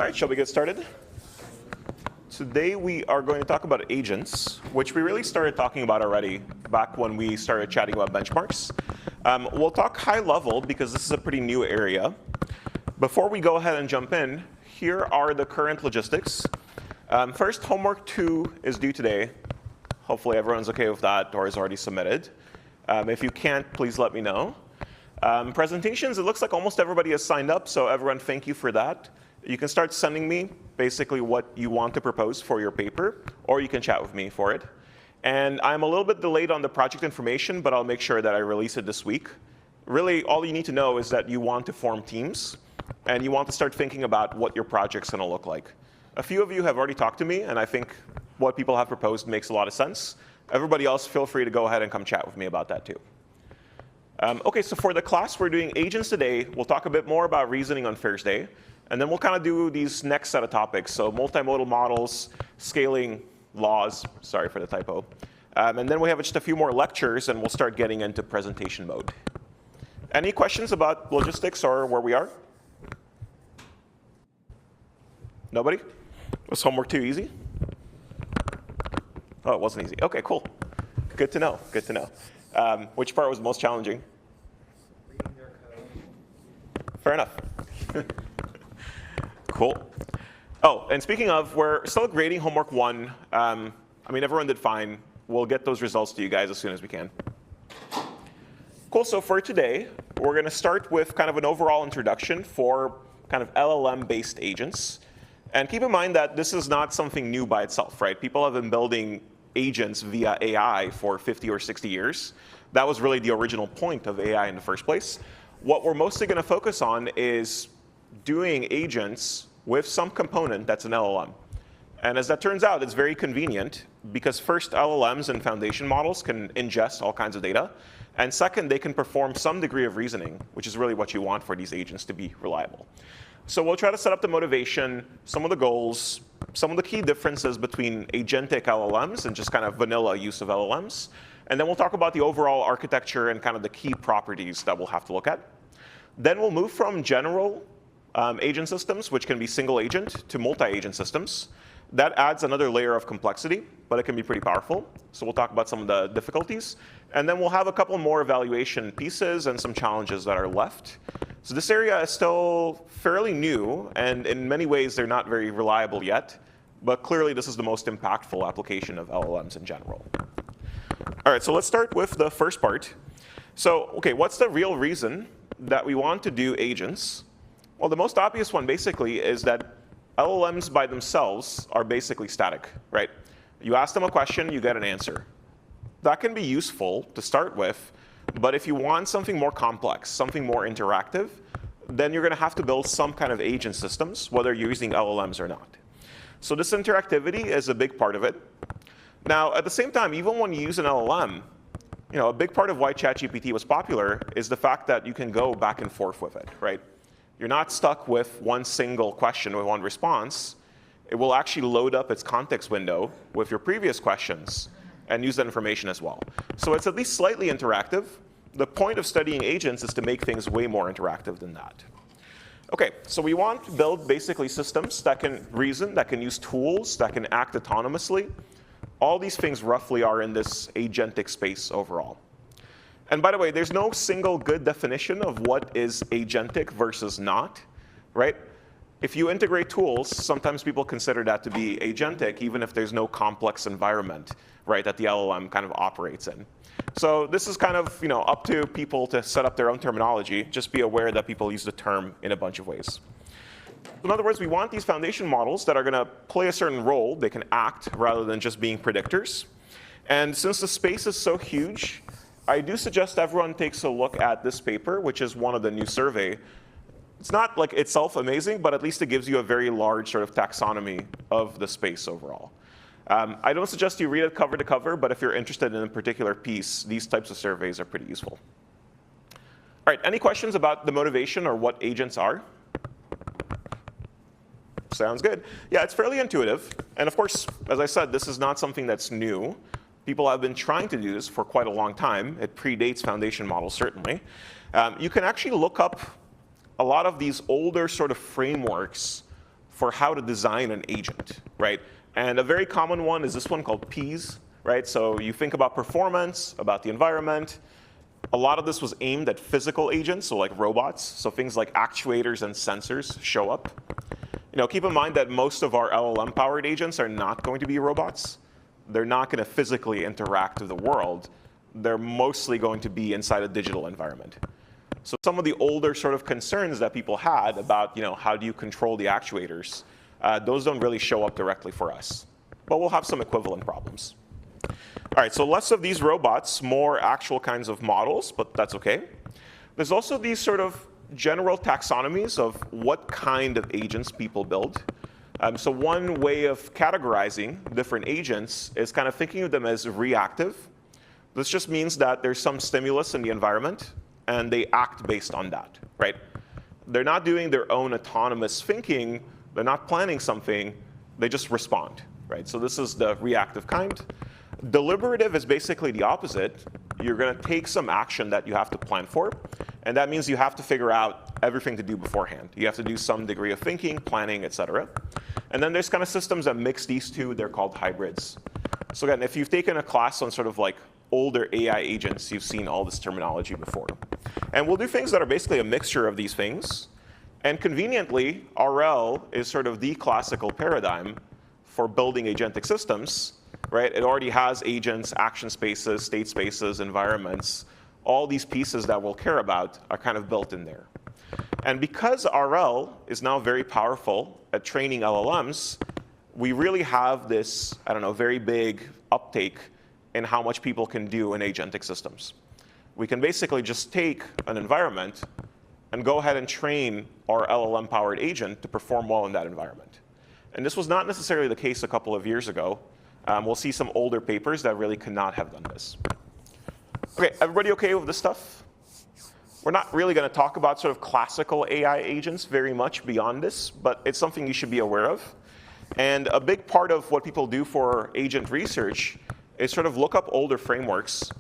right, shall we get started? Today we are going to talk about agents, which we really started talking about already back when we started chatting about benchmarks. We'll talk high level because this is a pretty new area. Before we go ahead and jump in, here are the current logistics. First, homework 2 is due today. Hopefully everyone's okay with that or is already submitted. If you can't, please let me know. Presentations, it looks like almost everybody has signed up, so everyone, thank you for that. You can start sending me basically what you want to propose for your paper, or you can chat with me for it. And I'm a little bit delayed on the project information, but I'll make sure that I release it this week. Really, all you need to know is that you want to form teams, and you want to start thinking about what your project's going to look like. A few of you have already talked to me, and I think what people have proposed makes a lot of sense. Everybody else, feel free to go ahead and come chat with me about that too. OK, so for the class, we're doing agents today. We'll talk a bit more about reasoning on Thursday. And then we'll kind of do these next set of topics. So multimodal models, scaling, laws. Sorry for the typo. And then we have just a few more lectures, and we'll start getting into presentation mode. Any questions about logistics or where we are? Nobody? Was homework too easy? Oh, it wasn't easy. OK, cool. Good to know. Good to know. Which part was most challenging? Reading their code. Fair enough. Cool. Oh, and speaking of, we're still grading homework 1. I mean, everyone did fine. We'll get those results to you guys as soon as we can. Cool. So for today, we're going to start with kind of an overall introduction for kind of LLM-based agents. And keep in mind that this is not something new by itself, right? People have been building agents via AI for 50 or 60 years. That was really the original point of AI in the first place. What we're mostly going to focus on is doing agents with some component that's an LLM. And as that turns out, it's very convenient because first, LLMs and foundation models can ingest all kinds of data. And second, they can perform some degree of reasoning, which is really what you want for these agents to be reliable. So we'll try to set up the motivation, some of the goals, some of the key differences between agentic LLMs and just kind of vanilla use of LLMs. And then we'll talk about the overall architecture and kind of the key properties that we'll have to look at. Then we'll move from general agent systems, which can be single agent, to multi-agent systems. That adds another layer of complexity, but it can be pretty powerful. So we'll talk about some of the difficulties. And then we'll have a couple more evaluation pieces and some challenges that are left. So this area is still fairly new, and in many ways, they're not very reliable yet. But clearly, this is the most impactful application of LLMs in general. All right, so let's start with the first part. So OK, what's the real reason that we want to do agents? Well, the most obvious one, basically, is that LLMs by themselves are basically static, right? You ask them a question, you get an answer. That can be useful to start with. But if you want something more complex, something more interactive, then you're going to have to build some kind of agent systems, whether you're using LLMs or not. So this interactivity is a big part of it. Now, at the same time, even when you use an LLM, a big part of why ChatGPT was popular is the fact that you can go back and forth with it, right? You're not stuck with one single question with one response. It will actually load up its context window with your previous questions and use that information as well. So it's at least slightly interactive. The point of studying agents is to make things way more interactive than that. OK, so we want to build basically systems that can reason, that can use tools, that can act autonomously. All these things roughly are in this agentic space overall. And by the way, there's no single good definition of what is agentic versus not, right? If you integrate tools, sometimes people consider that to be agentic, even if there's no complex environment, right, that the LLM kind of operates in. So this is kind of up to people to set up their own terminology. Just be aware that people use the term in a bunch of ways. In other words, we want these foundation models that are going to play a certain role. They can act rather than just being predictors. And since the space is so huge, I do suggest everyone takes a look at this paper, which is one of the new survey. It's not like itself amazing, but at least it gives you a very large sort of taxonomy of the space overall. I don't suggest you read it cover to cover, but if you're interested in a particular piece, these types of surveys are pretty useful. All right, any questions about the motivation or what agents are? Sounds good. Yeah, it's fairly intuitive. And of course, as I said, this is not something that's new. People have been trying to do this for quite a long time. It predates foundation models, certainly. You can actually look up a lot of these older sort of frameworks for how to design an agent, right? And a very common one is this one called P's, right? So you think about performance, about the environment. A lot of this was aimed at physical agents, so like robots. So things like actuators and sensors show up. Keep in mind that most of our LLM-powered agents are not going to be robots. They're not going to physically interact with the world. They're mostly going to be inside a digital environment. So some of the older sort of concerns that people had about, how do you control the actuators, those don't really show up directly for us. But we'll have some equivalent problems. All right, so less of these robots, more actual kinds of models, but that's OK. There's also these sort of general taxonomies of what kind of agents people build. So one way of categorizing different agents is kind of thinking of them as reactive. This just means that there's some stimulus in the environment, and they act based on that, right? They're not doing their own autonomous thinking. They're not planning something. They just respond, right? So this is the reactive kind. Deliberative is basically the opposite. You're going to take some action that you have to plan for, and that means you have to figure out everything to do beforehand. You have to do some degree of thinking, planning, et cetera. And then there's kind of systems that mix these two. They're called hybrids. So again, if you've taken a class on sort of like older AI agents, you've seen all this terminology before. And we'll do things that are basically a mixture of these things. And conveniently, RL is sort of the classical paradigm for building agentic systems, right? It already has agents, action spaces, state spaces, environments. All these pieces that we'll care about are kind of built in there. And because RL is now very powerful at training LLMs, we really have this, very big uptake in how much people can do in agentic systems. We can basically just take an environment and go ahead and train our LLM-powered agent to perform well in that environment. And this was not necessarily the case a couple of years ago. We'll see some older papers that really could not have done this. OK, everybody OK with this stuff? We're not really going to talk about sort of classical AI agents very much beyond this, but it's something you should be aware of. And a big part of what people do for agent research is sort of look up older frameworks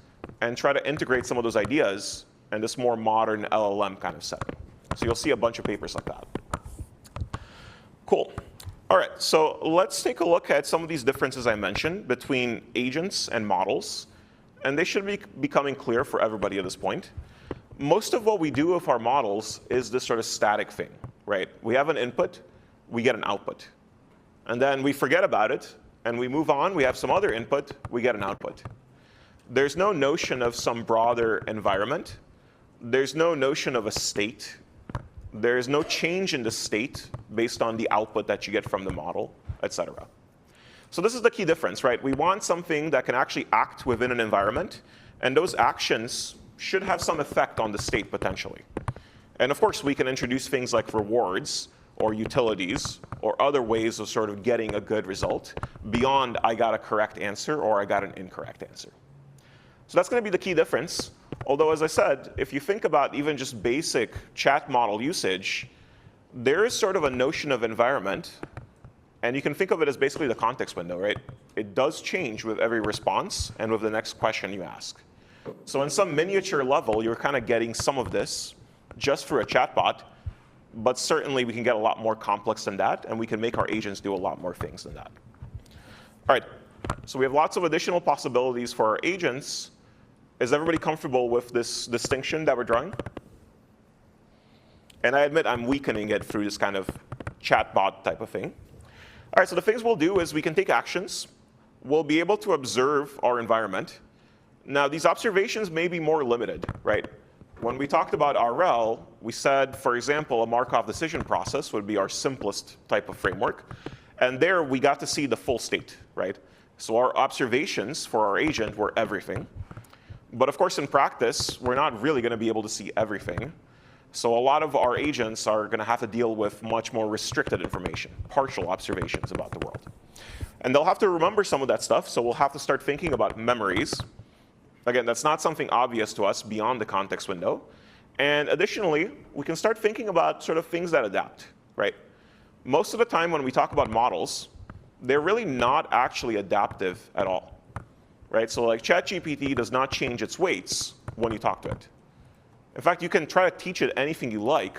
and try to integrate some of those ideas in this more modern LLM kind of setting. So you'll see a bunch of papers like that. Cool. All right, so let's take a look at some of these differences I mentioned between agents and models. And they should be becoming clear for everybody at this point. Most of what we do with our models is this sort of static thing, right? We have an input, we get an output. And then we forget about it, and we move on. We have some other input, we get an output. There's no notion of some broader environment. There's no notion of a state. There's no change in the state based on the output that you get from the model, et cetera. So this is the key difference, right? We want something that can actually act within an environment, and those actions should have some effect on the state potentially. And of course, we can introduce things like rewards or utilities or other ways of sort of getting a good result beyond I got a correct answer or I got an incorrect answer. So that's going to be the key difference. Although, as I said, if you think about even just basic chat model usage, there is sort of a notion of environment. And you can think of it as basically the context window, right? It does change with every response and with the next question you ask. So in some miniature level, you're kind of getting some of this just through a chatbot. But certainly, we can get a lot more complex than that. And we can make our agents do a lot more things than that. All right, so we have lots of additional possibilities for our agents. Is everybody comfortable with this distinction that we're drawing? And I admit I'm weakening it through this kind of chatbot type of thing. All right, so the things we'll do is we can take actions. We'll be able to observe our environment. Now, these observations may be more limited, right? When we talked about RL, we said, for example, a Markov decision process would be our simplest type of framework. And there, we got to see the full state, right? So our observations for our agent were everything. But of course, in practice, we're not really going to be able to see everything. So a lot of our agents are going to have to deal with much more restricted information, partial observations about the world. And they'll have to remember some of that stuff, so we'll have to start thinking about memories. Again, that's not something obvious to us beyond the context window. And additionally, we can start thinking about sort of things that adapt, right? Most of the time when we talk about models, they're really not actually adaptive at all, right? So like ChatGPT does not change its weights when you talk to it. In fact, you can try to teach it anything you like.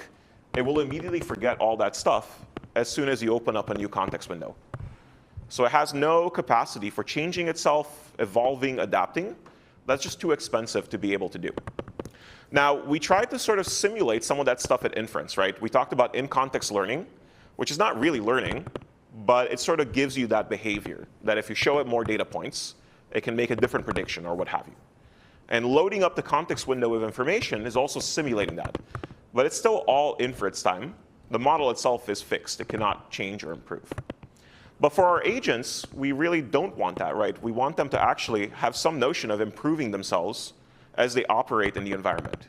It will immediately forget all that stuff as soon as you open up a new context window. So it has no capacity for changing itself, evolving, adapting. That's just too expensive to be able to do. Now, we tried to sort of simulate some of that stuff at inference, right? We talked about in-context learning, which is not really learning, but it sort of gives you that behavior, that if you show it more data points, it can make a different prediction or what have you. And loading up the context window of information is also simulating that. But it's still all inference time. The model itself is fixed. It cannot change or improve. But for our agents, we really don't want that, right? We want them to actually have some notion of improving themselves as they operate in the environment.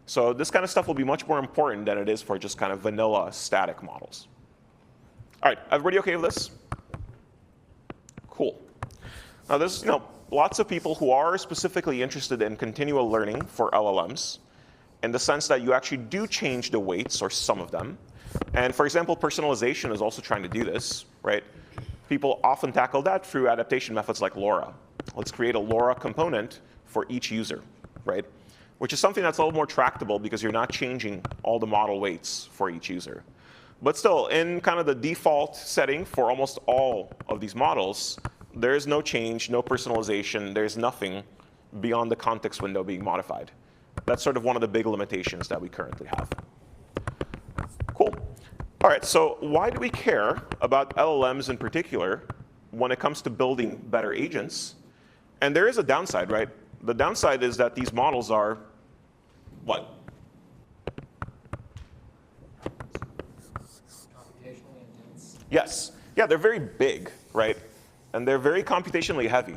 So this kind of stuff will be much more important than it is for just kind of vanilla static models. All right, everybody okay with this? Cool. Now there's lots of people who are specifically interested in continual learning for LLMs, in the sense that you actually do change the weights or some of them. And for example, personalization is also trying to do this, right? People often tackle that through adaptation methods like LoRa. Let's create a LoRa component for each user, right? Which is something that's a little more tractable because you're not changing all the model weights for each user. But still, in kind of the default setting for almost all of these models, there is no change, no personalization. There's nothing beyond the context window being modified. That's sort of one of the big limitations that we currently have. Cool. All right, so why do we care about LLMs in particular when it comes to building better agents? And there is a downside, right? The downside is that these models are what? Computationally intense. Yes. Yeah, they're very big, right? And they're very computationally heavy.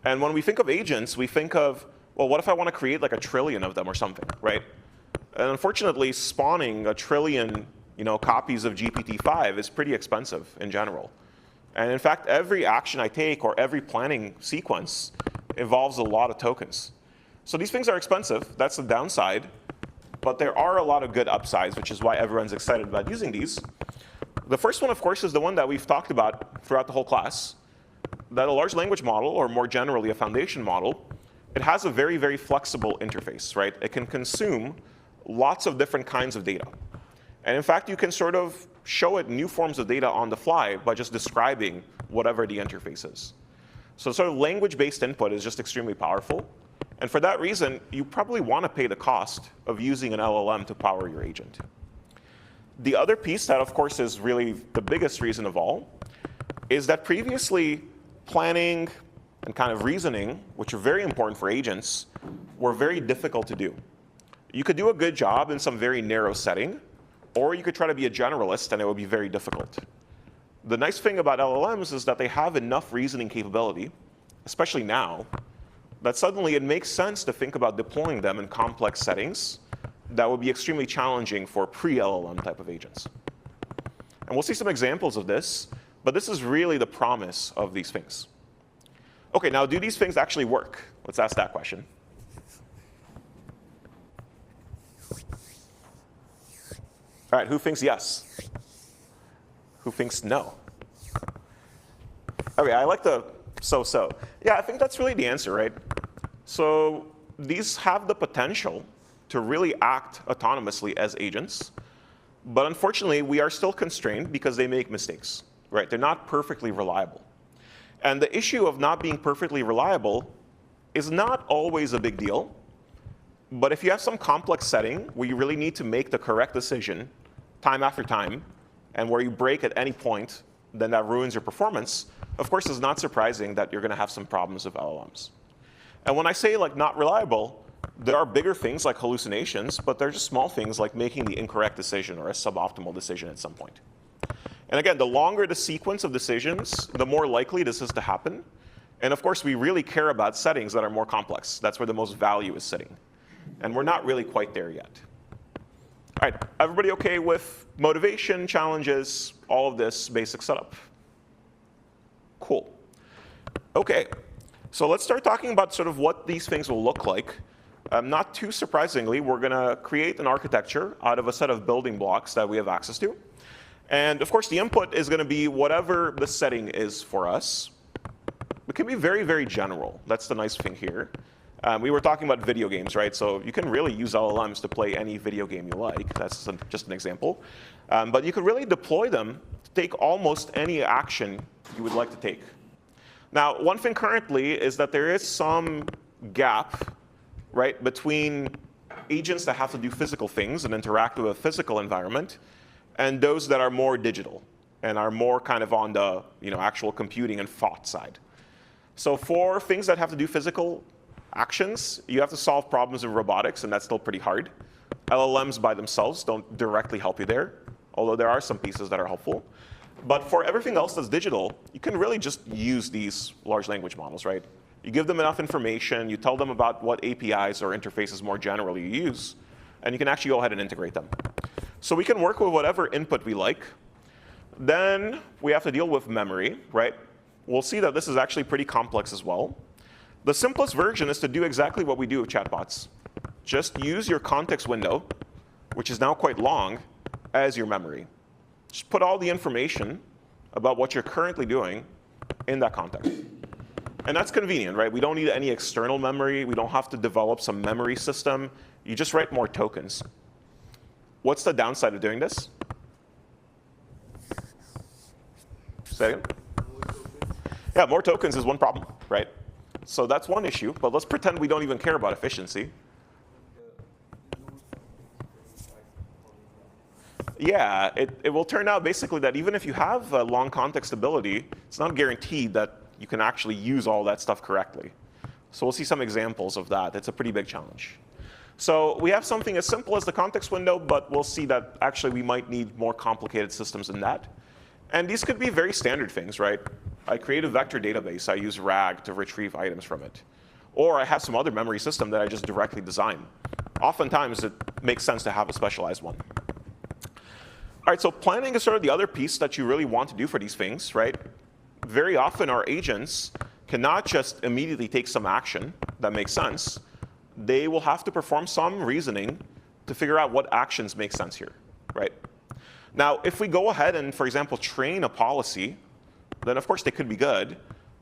And when we think of agents, we think of, well, what if I want to create like 1 trillion of them or something, right? And unfortunately, spawning 1 trillion copies of GPT-5 is pretty expensive in general. And in fact, every action I take or every planning sequence involves a lot of tokens. So these things are expensive. That's the downside. But there are a lot of good upsides, which is why everyone's excited about using these. The first one, of course, is the one that we've talked about throughout the whole class, that a large language model, or more generally a foundation model, it has a very, very flexible interface, right? It can consume lots of different kinds of data. And in fact, you can sort of show it new forms of data on the fly by just describing whatever the interface is. So sort of language-based input is just extremely powerful. And for that reason, you probably want to pay the cost of using an LLM to power your agent. The other piece that, of course, is really the biggest reason of all is that previously planning and kind of reasoning, which are very important for agents, were very difficult to do. You could do a good job in some very narrow setting, or you could try to be a generalist, and it would be very difficult. The nice thing about LLMs is that they have enough reasoning capability, especially now, that suddenly it makes sense to think about deploying them in complex settings that would be extremely challenging for pre-LLM type of agents. And we'll see some examples of this, but this is really the promise of these things. OK, now do these things actually work? Let's ask that question. All right, who thinks yes? Who thinks no? OK, I like the so-so. Yeah, I think that's really the answer, right? So these have the potential to really act autonomously as agents. But unfortunately, we are still constrained because they make mistakes, right? They're not perfectly reliable. And the issue of not being perfectly reliable is not always a big deal. But if you have some complex setting where you really need to make the correct decision time after time, and where you break at any point, then that ruins your performance, of course, it's not surprising that you're going to have some problems with LLMs. And when I say like not reliable, there are bigger things like hallucinations, but they're just small things like making the incorrect decision or a suboptimal decision at some point. And again, the longer the sequence of decisions, the more likely this is to happen. And of course, we really care about settings that are more complex. That's where the most value is sitting. And we're not really quite there yet. All right, everybody OK with motivation, challenges, all of this basic setup? Cool. OK, so let's start talking about sort of what these things will look like. Not too surprisingly, we're going to create an architecture out of a set of building blocks that we have access to. And of course, the input is going to be whatever the setting is for us. It can be very, very general. That's the nice thing here. We were talking about video games, right? So you can really use LLMs to play any video game you like. That's just an example. But you could really deploy them to take almost any action you would like to take. Now, one thing currently is that there is some gap, right, between agents that have to do physical things and interact with a physical environment and those that are more digital and are more kind of on the actual computing and thought side. So for things that have to do physical actions, you have to solve problems in robotics, and that's still pretty hard. LLMs by themselves don't directly help you there, although there are some pieces that are helpful. But for everything else that's digital, you can really just use these large language models, right? You give them enough information, you tell them about what APIs or interfaces more generally you use, and you can actually go ahead and integrate them. So we can work with whatever input we like. Then we have to deal with memory, right? We'll see that this is actually pretty complex as well. The simplest version is to do exactly what we do with chatbots. Just use your context window, which is now quite long, as your memory. Just put all the information about what you're currently doing in that context. And that's convenient, right? We don't need any external memory. We don't have to develop some memory system. You just write more tokens. What's the downside of doing this? Say again? Yeah, more tokens is one problem, right? So that's one issue, but let's pretend we don't even care about efficiency. Yeah, it will turn out basically that even if you have long context ability, it's not guaranteed that you can actually use all that stuff correctly. So we'll see some examples of that. It's a pretty big challenge. So we have something as simple as the context window, but we'll see that actually we might need more complicated systems than that. And these could be very standard things, right? I create a vector database. I use RAG to retrieve items from it. Or I have some other memory system that I just directly design. Oftentimes, it makes sense to have a specialized one. All right, so planning is sort of the other piece that you really want to do for these things, right? Very often, our agents cannot just immediately take some action that makes sense. They will have to perform some reasoning to figure out what actions make sense here, right? Now, if we go ahead and, for example, train a policy, then of course they could be good.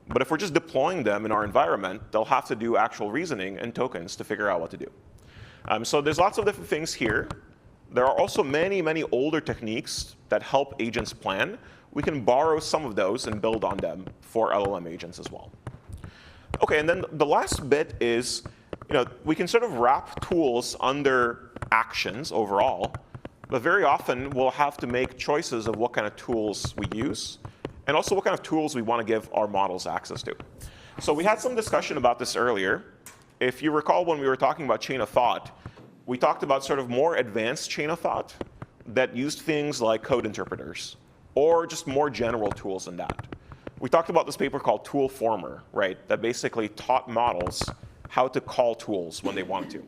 But if we're just deploying them in our environment, they'll have to do actual reasoning and tokens to figure out what to do. So there's lots of different things here. There are also many, many older techniques that help agents plan. We can borrow some of those and build on them for LLM agents as well. OK, and then the last bit is we can sort of wrap tools under actions overall. But very often, we'll have to make choices of what kind of tools we use, and also what kind of tools we want to give our models access to. So we had some discussion about this earlier. If you recall when we were talking about chain of thought, we talked about sort of more advanced chain of thought that used things like code interpreters, or just more general tools than that. We talked about this paper called Tool Former, right, that basically taught models how to call tools when they wanted to.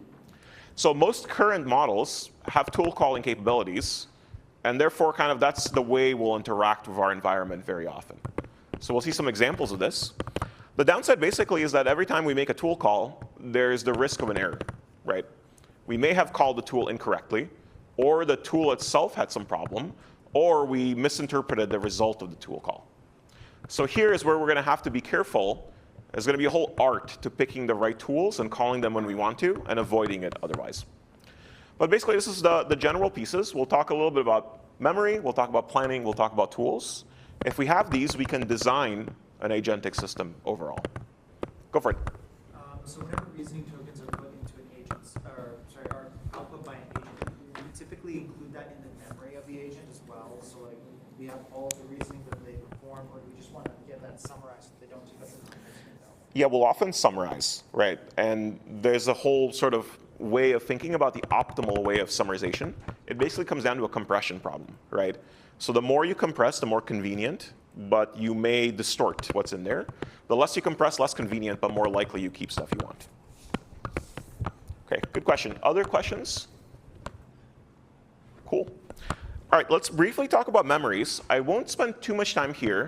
So most current models have tool calling capabilities, and therefore kind of that's the way we'll interact with our environment very often. So we'll see some examples of this. The downside basically is that every time we make a tool call, there's the risk of an error, right? We may have called the tool incorrectly, or the tool itself had some problem, or we misinterpreted the result of the tool call. So here is where we're going to have to be careful. There's going to be a whole art to picking the right tools and calling them when we want to and avoiding it otherwise. But basically, this is the general pieces. We'll talk a little bit about memory. We'll talk about planning. We'll talk about tools. If we have these, we can design an agentic system overall. Go for it. So whenever reasoning tokens are put into an agent's, are output by an agent, do you typically include that in the memory of the agent as well? So like we have all the reasoning that they perform, or do we just want to get that summarized so they don't give us a context window? Yeah, we'll often summarize, right? And there's a whole sort of way of thinking about the optimal way of summarization. It basically comes down to a compression problem, right? So the more you compress, the more convenient, but you may distort what's in there. The less you compress, less convenient, but more likely you keep stuff you want. OK, good question. Other questions? Cool. All right, let's briefly talk about memories. I won't spend too much time here,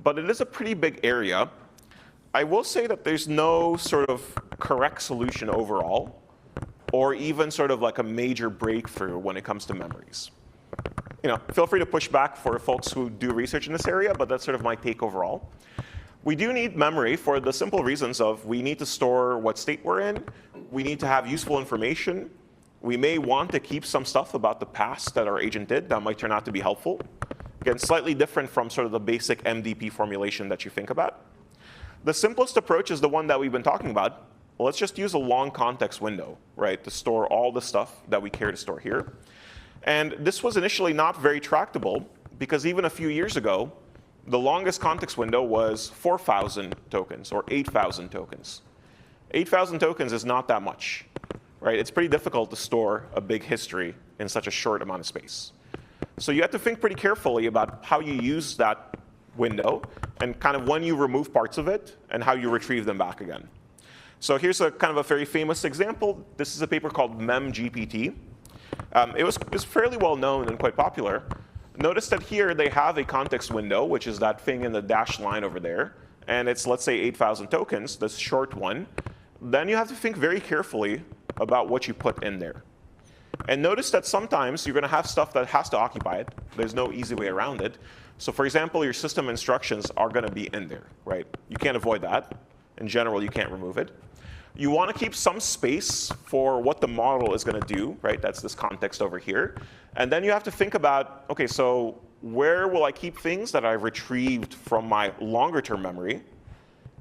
but it is a pretty big area. I will say that there's no sort of correct solution overall, or even sort of like a major breakthrough when it comes to memories. Feel free to push back for folks who do research in this area, but that's sort of my take overall. We do need memory for the simple reasons of we need to store what state we're in, we need to have useful information, we may want to keep some stuff about the past that our agent did that might turn out to be helpful. Again, slightly different from sort of the basic MDP formulation that you think about. The simplest approach is the one that we've been talking about. Well, let's just use a long context window, right, to store all the stuff that we care to store here. And this was initially not very tractable because even a few years ago, the longest context window was 4,000 tokens or 8,000 tokens. 8,000 tokens is not that much, right? It's pretty difficult to store a big history in such a short amount of space. So you have to think pretty carefully about how you use that window and kind of when you remove parts of it and how you retrieve them back again. So here's a kind of a very famous example. This is a paper called MemGPT. It was fairly well known and quite popular. Notice that here they have a context window, which is that thing in the dashed line over there. And it's, let's say, 8,000 tokens, this short one. Then you have to think very carefully about what you put in there. And notice that sometimes you're going to have stuff that has to occupy it. There's no easy way around it. So for example, your system instructions are going to be in there, right? You can't avoid that. In general, you can't remove it. You want to keep some space for what the model is going to do, right? That's this context over here. And then you have to think about, OK, so where will I keep things that I've retrieved from my longer-term memory?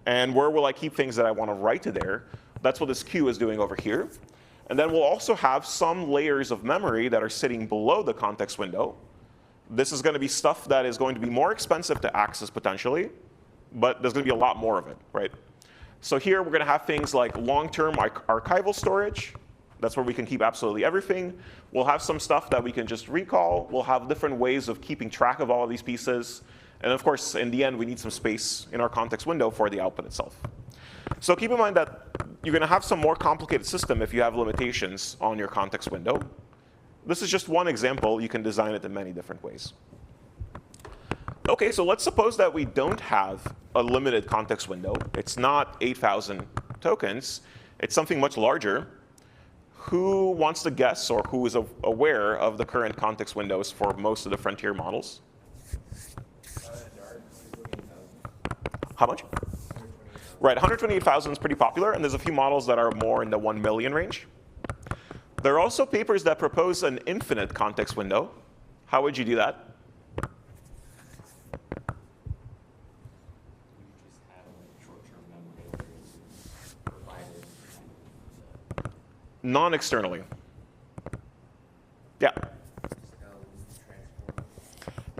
And where will I keep things that I want to write to there? That's what this queue is doing over here. And then we'll also have some layers of memory that are sitting below the context window. This is going to be stuff that is going to be more expensive to access potentially, but there's going to be a lot more of it, right? So here we're going to have things like long-term archival storage. That's where we can keep absolutely everything. We'll have some stuff that we can just recall. We'll have different ways of keeping track of all of these pieces. And of course, in the end, we need some space in our context window for the output itself. So keep in mind that you're going to have some more complicated system if you have limitations on your context window. This is just one example. You can design it in many different ways. OK, so let's suppose that we don't have a limited context window. It's not 8,000 tokens. It's something much larger. Who wants to guess or who is aware of the current context windows for most of the frontier models? How much? Right, 128,000 is pretty popular, and there's a few models that are more in the 1 million range. There are also papers that propose an infinite context window. How would you do that? Non-externally. Yeah.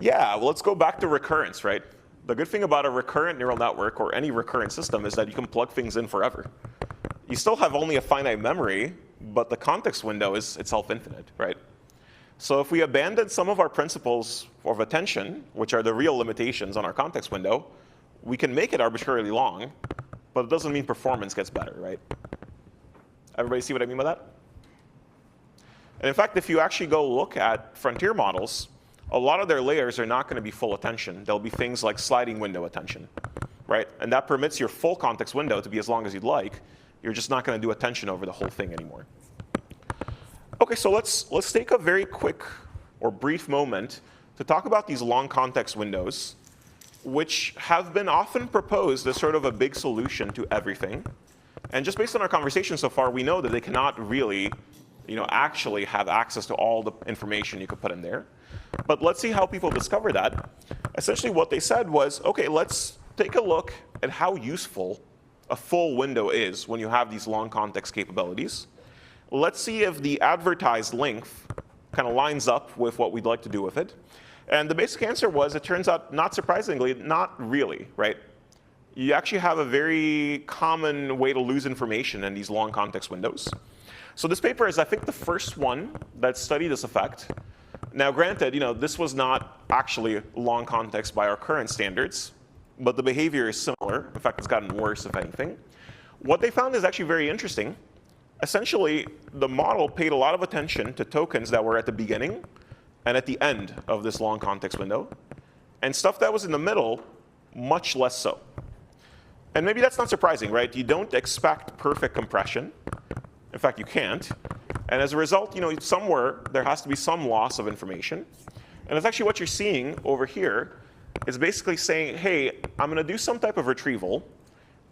Yeah, well, let's go back to recurrence, right? The good thing about a recurrent neural network or any recurrent system is that you can plug things in forever. You still have only a finite memory, but the context window is itself infinite, right? So if we abandon some of our principles of attention, which are the real limitations on our context window, we can make it arbitrarily long, but it doesn't mean performance gets better, right? Everybody see what I mean by that? And in fact, if you actually go look at frontier models, a lot of their layers are not going to be full attention. They'll be things like sliding window attention, right? And that permits your full context window to be as long as you'd like. You're just not going to do attention over the whole thing anymore. OK, so let's take a very quick or brief moment to talk about these long context windows, which have been often proposed as sort of a big solution to everything. And just based on our conversation so far, we know that they cannot really actually have access to all the information you could put in there. But let's see how people discover that. Essentially, what they said was, OK, let's take a look at how useful a full window is when you have these long context capabilities. Let's see if the advertised length kind of lines up with what we'd like to do with it. And the basic answer was, it turns out, not surprisingly, not really, right? You actually have a very common way to lose information in these long context windows. So this paper is, I think, the first one that studied this effect. Now, granted, this was not actually long context by our current standards, but the behavior is similar. In fact, it's gotten worse, if anything. What they found is actually very interesting. Essentially, the model paid a lot of attention to tokens that were at the beginning and at the end of this long context window, and stuff that was in the middle, much less so. And maybe that's not surprising, right? You don't expect perfect compression. In fact, you can't. And as a result, somewhere there has to be some loss of information. And it's actually what you're seeing over here. It's basically saying, hey, I'm going to do some type of retrieval.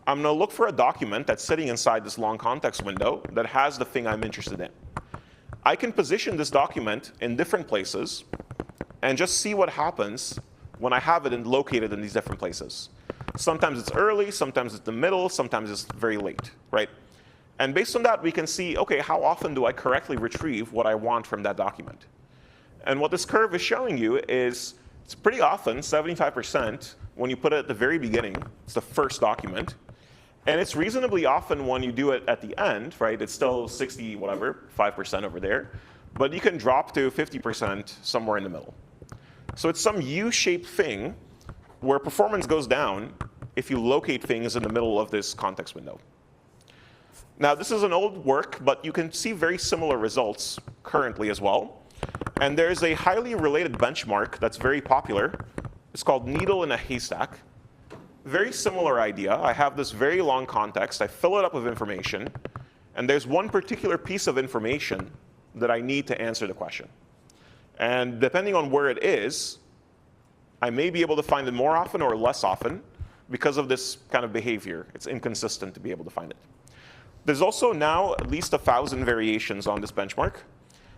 I'm going to look for a document that's sitting inside this long context window that has the thing I'm interested in. I can position this document in different places and just see what happens when I have it located in these different places. Sometimes it's early, sometimes it's the middle, sometimes it's very late, right? And based on that, we can see, okay, how often do I correctly retrieve what I want from that document? And what this curve is showing you is it's pretty often, 75%, when you put it at the very beginning. It's the first document. And it's reasonably often when you do it at the end, right? It's still 60, whatever, 5% over there. But you can drop to 50% somewhere in the middle. So it's some U-shaped thing where performance goes down if you locate things in the middle of this context window. Now, this is an old work, but you can see very similar results currently as well. And there's a highly related benchmark that's very popular. It's called needle in a haystack. Very similar idea. I have this very long context. I fill it up with information. And there's one particular piece of information that I need to answer the question. And depending on where it is, I may be able to find it more often or less often because of this kind of behavior. It's inconsistent to be able to find it. There's also now at least 1,000 variations on this benchmark.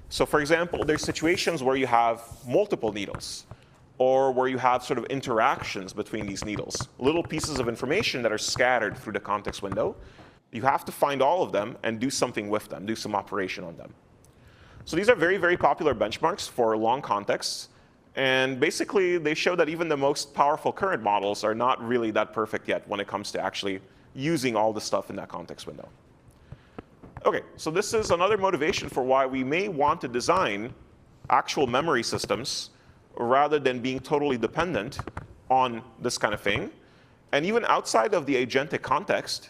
So for example, there's situations where you have multiple needles, or where you have sort of interactions between these needles, little pieces of information that are scattered through the context window. You have to find all of them and do something with them, do some operation on them. So these are very, very popular benchmarks for long contexts. And basically, they show that even the most powerful current models are not really that perfect yet when it comes to actually using all the stuff in that context window. OK, so this is another motivation for why we may want to design actual memory systems rather than being totally dependent on this kind of thing. And even outside of the agentic context,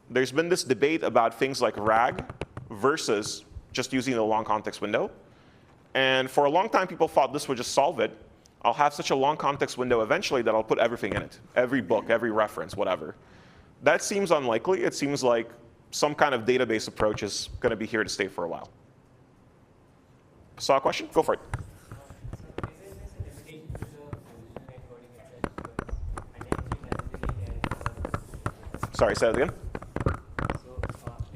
there's been this debate about things like RAG versus just using the long context window. And for a long time, people thought this would just solve it. I'll have such a long context window eventually that I'll put everything in it, every book, every reference, whatever. That seems unlikely. It seems like some kind of database approach is going to be here to stay for a while. Saw a question? Go for it. Sorry, say that again. So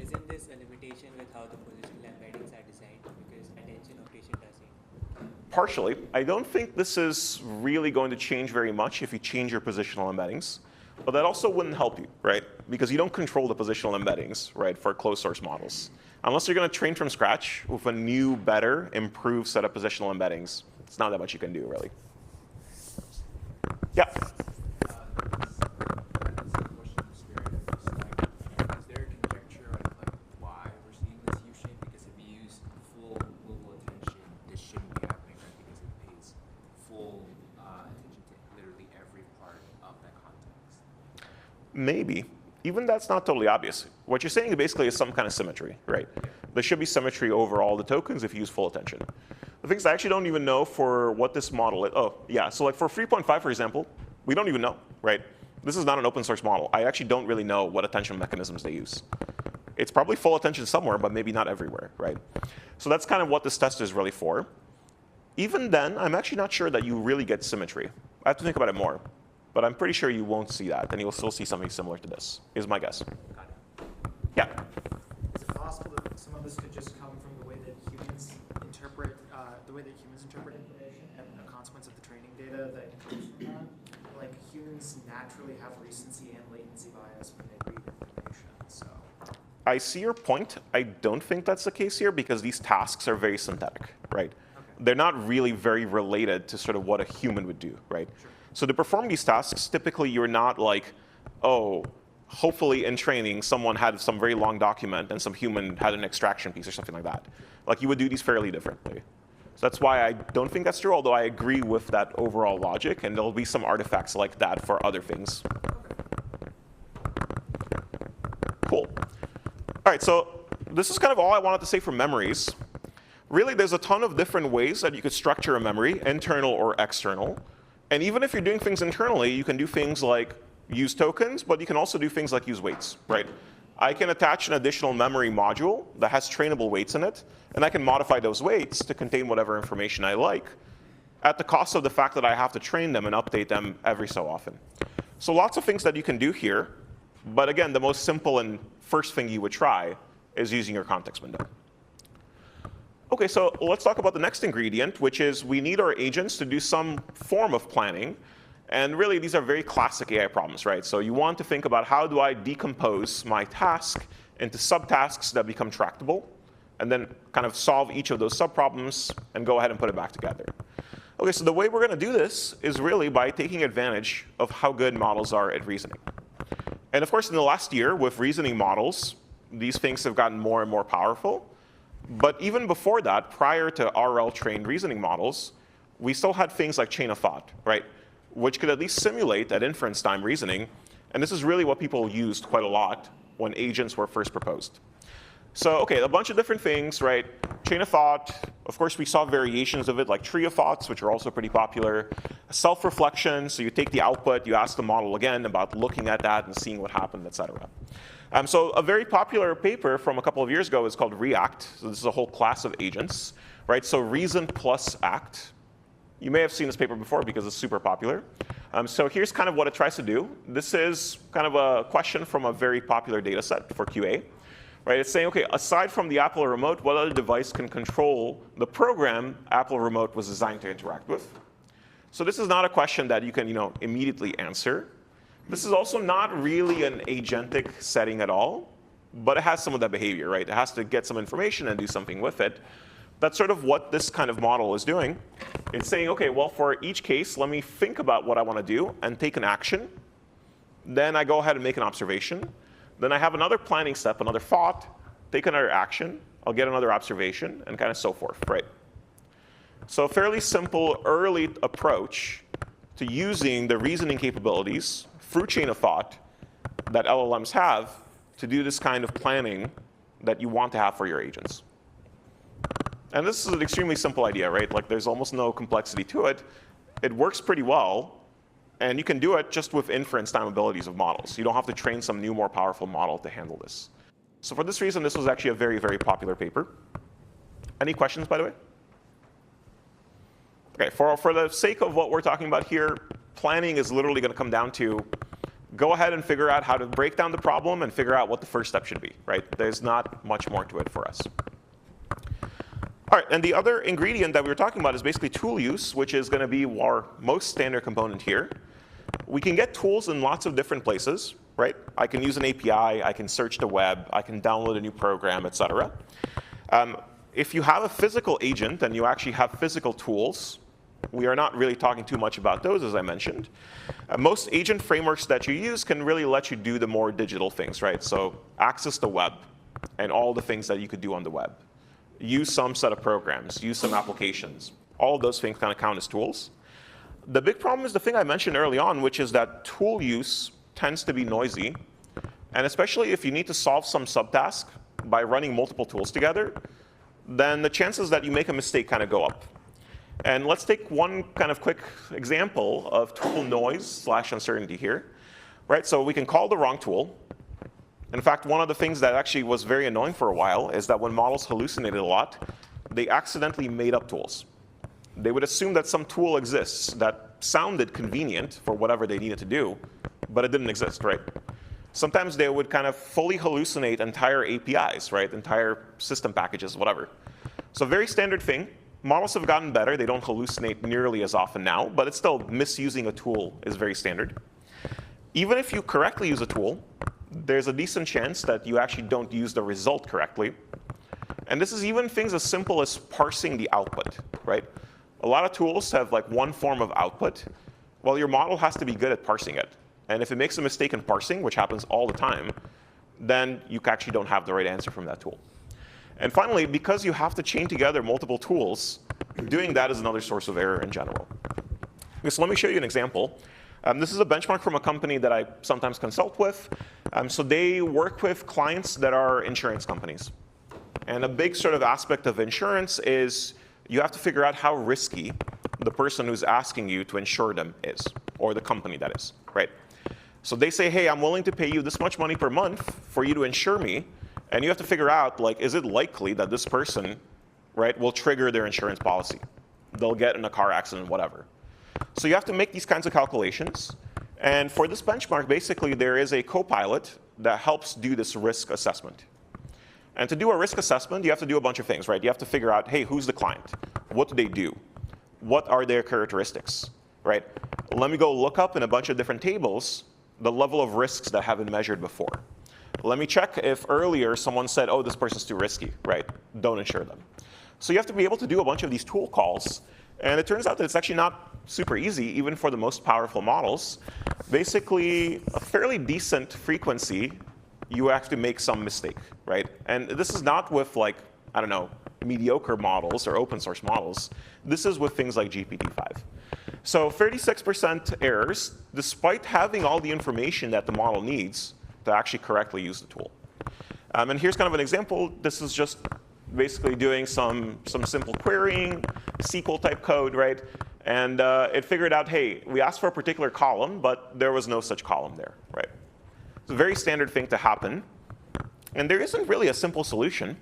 isn't this a limitation with how the positional embeddings are designed because attention operation doesn't? Partially. I don't think this is really going to change very much if you change your positional embeddings. But that also wouldn't help you, right? Because you don't control the positional embeddings, right, for closed source models. Unless you're going to train from scratch with a new, better, improved set of positional embeddings, it's not that much you can do, really. Yeah? Maybe. Even that's not totally obvious. What you're saying basically is some kind of symmetry, right? There should be symmetry over all the tokens if you use full attention. The thing is, I actually don't even know for what this model is. Oh, yeah. So like for 3.5, for example, we don't even know, right? This is not an open source model. I actually don't really know what attention mechanisms they use. It's probably full attention somewhere, but maybe not everywhere, right? So that's kind of what this test is really for. Even then, I'm actually not sure that you really get symmetry. I have to think about it more. But I'm pretty sure you won't see that, and you'll still see something similar to this, is my guess. Yeah? Is it possible that some of this could just come from the way that humans interpret information and a consequence of the training data that comes from that? Like humans naturally have recency and latency bias when they read information, so. I see your point. I don't think that's the case here because these tasks are very synthetic, right? Okay. They're not really very related to sort of what a human would do, right? Sure. So to perform these tasks, typically you're not like, oh, hopefully in training someone had some very long document and some human had an extraction piece or something like that. Like you would do these fairly differently. So that's why I don't think that's true, although I agree with that overall logic, and there'll be some artifacts like that for other things. Cool. All right, so this is kind of all I wanted to say for memories. Really, there's a ton of different ways that you could structure a memory, internal or external. And even if you're doing things internally, you can do things like use tokens, but you can also do things like use weights, right? I can attach an additional memory module that has trainable weights in it, and I can modify those weights to contain whatever information I like. at the cost of the fact that I have to train them and update them every so often. So lots of things that you can do here, but again, the most simple and first thing you would try is using your context window. Okay, so let's talk about the next ingredient, which is we need our agents to do some form of planning. And really, these are very classic AI problems, right? So you want to think about how do I decompose my task into subtasks that become tractable, and then kind of solve each of those subproblems and go ahead and put it back together. Okay, so the way we're going to do this is really by taking advantage of how good models are at reasoning. And of course, in the last year, with reasoning models, these things have gotten more and more powerful. But even before that, prior to RL-trained reasoning models, we still had things like chain of thought, right? Which could at least simulate at inference time reasoning. And this is really what people used quite a lot when agents were first proposed. So, okay, a bunch of different things, right? Chain of thought. Of course, we saw variations of it, like tree of thoughts, which are also pretty popular. Self-reflection, so you take the output, you ask the model again about looking at that and seeing what happened, et cetera. So a very popular paper from a couple of years ago is called ReAct. So this is a whole class of agents, right? So reason plus act. You may have seen this paper before because it's super popular. So here's kind of what it tries to do. This is kind of a question from a very popular data set for QA. Right, it's saying, okay, aside from the Apple remote, what other device can control the program Apple remote was designed to interact with? So this is not a question that you can, immediately answer. This is also not really an agentic setting at all, but it has some of that behavior, right? It has to get some information and do something with it. That's sort of what this kind of model is doing. It's saying, okay, well, for each case, let me think about what I want to do and take an action. Then I go ahead and make an observation. Then I have another planning step, another thought, take another action, I'll get another observation, and kind of so forth, right? So a fairly simple early approach to using the reasoning capabilities through chain of thought that LLMs have to do this kind of planning that you want to have for your agents. And this is an extremely simple idea, right? Like there's almost no complexity to it. It works pretty well. And you can do it just with inference time abilities of models. You don't have to train some new, more powerful model to handle this. So for this reason, this was actually a very, very popular paper. Any questions, by the way? Okay, for the sake of what we're talking about here, planning is literally going to come down to go ahead and figure out how to break down the problem and figure out what the first step should be, right? There's not much more to it for us. All right, and the other ingredient that we were talking about is basically tool use, which is going to be our most standard component here. We can get tools in lots of different places, right? I can use an API, I can search the web, I can download a new program, et cetera. If you have a physical agent and you actually have physical tools, we are not really talking too much about those, as I mentioned. Most agent frameworks that you use can really let you do the more digital things, right? So access the web and all the things that you could do on the web. Use some set of programs, use some applications. All of those things kind of count as tools. The big problem is the thing I mentioned early on, which is that tool use tends to be noisy. And especially if you need to solve some subtask by running multiple tools together, then the chances that you make a mistake kind of go up. And let's take one kind of quick example of tool noise / uncertainty here. Right, so we can call the wrong tool. In fact, one of the things that actually was very annoying for a while is that when models hallucinated a lot, they accidentally made up tools. They would assume that some tool exists that sounded convenient for whatever they needed to do, but it didn't exist, right? Sometimes they would kind of fully hallucinate entire APIs, right? Entire system packages, whatever. So very standard thing. Models have gotten better. They don't hallucinate nearly as often now, but it's still misusing a tool is very standard. Even if you correctly use a tool, there's a decent chance that you actually don't use the result correctly. And this is even things as simple as parsing the output, right? A lot of tools have like one form of output. Well, your model has to be good at parsing it. And if it makes a mistake in parsing, which happens all the time, then you actually don't have the right answer from that tool. And finally, because you have to chain together multiple tools, doing that is another source of error in general. So let me show you an example. This is a benchmark from a company that I sometimes consult with. So they work with clients that are insurance companies. And a big sort of aspect of insurance is you have to figure out how risky the person who's asking you to insure them is, or the company that is, right? So they say, hey, I'm willing to pay you this much money per month for you to insure me. And you have to figure out, like, is it likely that this person, right, will trigger their insurance policy? they'll get in a car accident, whatever. So you have to make these kinds of calculations. And for this benchmark, basically, there is a co-pilot that helps do this risk assessment. And to do a risk assessment, you have to do a bunch of things, right? You have to figure out, hey, who's the client? What do they do? What are their characteristics, right? Let me go look up in a bunch of different tables the level of risks that have been measured before. Let me check if earlier someone said, oh, this person's too risky, right? Don't insure them. So you have to be able to do a bunch of these tool calls. And it turns out that it's actually not super easy, even for the most powerful models. Basically, a fairly decent frequency, you have to make some mistake, right? And this is not with, like, I don't know, mediocre models or open source models. This is with things like GPT-5. So 36% errors, despite having all the information that the model needs to actually correctly use the tool. And here's kind of an example. This is just basically doing some simple querying, SQL type code, right? And it figured out, hey, we asked for a particular column, but there was no such column there, right? It's a very standard thing to happen. And there isn't really a simple solution.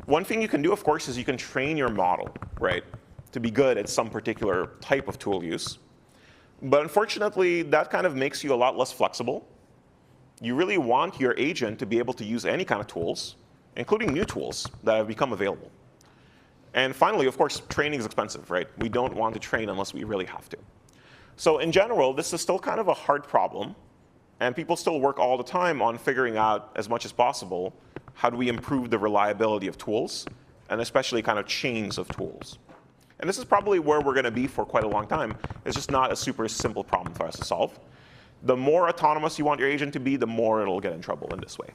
One thing you can do, of course, is you can train your model, right, to be good at some particular type of tool use. But unfortunately, that kind of makes you a lot less flexible. You really want your agent to be able to use any kind of tools, including new tools that have become available. And finally, of course, training is expensive, right? We don't want to train unless we really have to. So in general, this is still kind of a hard problem. And people still work all the time on figuring out, as much as possible, how do we improve the reliability of tools, and especially kind of chains of tools. And this is probably where we're going to be for quite a long time. It's just not a super simple problem for us to solve. The more autonomous you want your agent to be, the more it'll get in trouble in this way.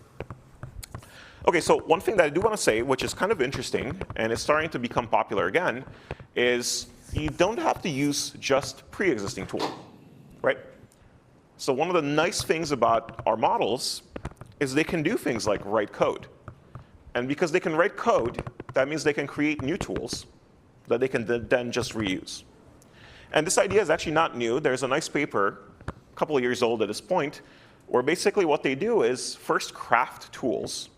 OK, so one thing that I do want to say, which is kind of interesting, and is starting to become popular again, is you don't have to use just pre-existing tools, right? So one of the nice things about our models is they can do things like write code. And because they can write code, that means they can create new tools that they can then just reuse. And this idea is actually not new. There's a nice paper, a couple of years old at this point, where basically what they do is first craft tools.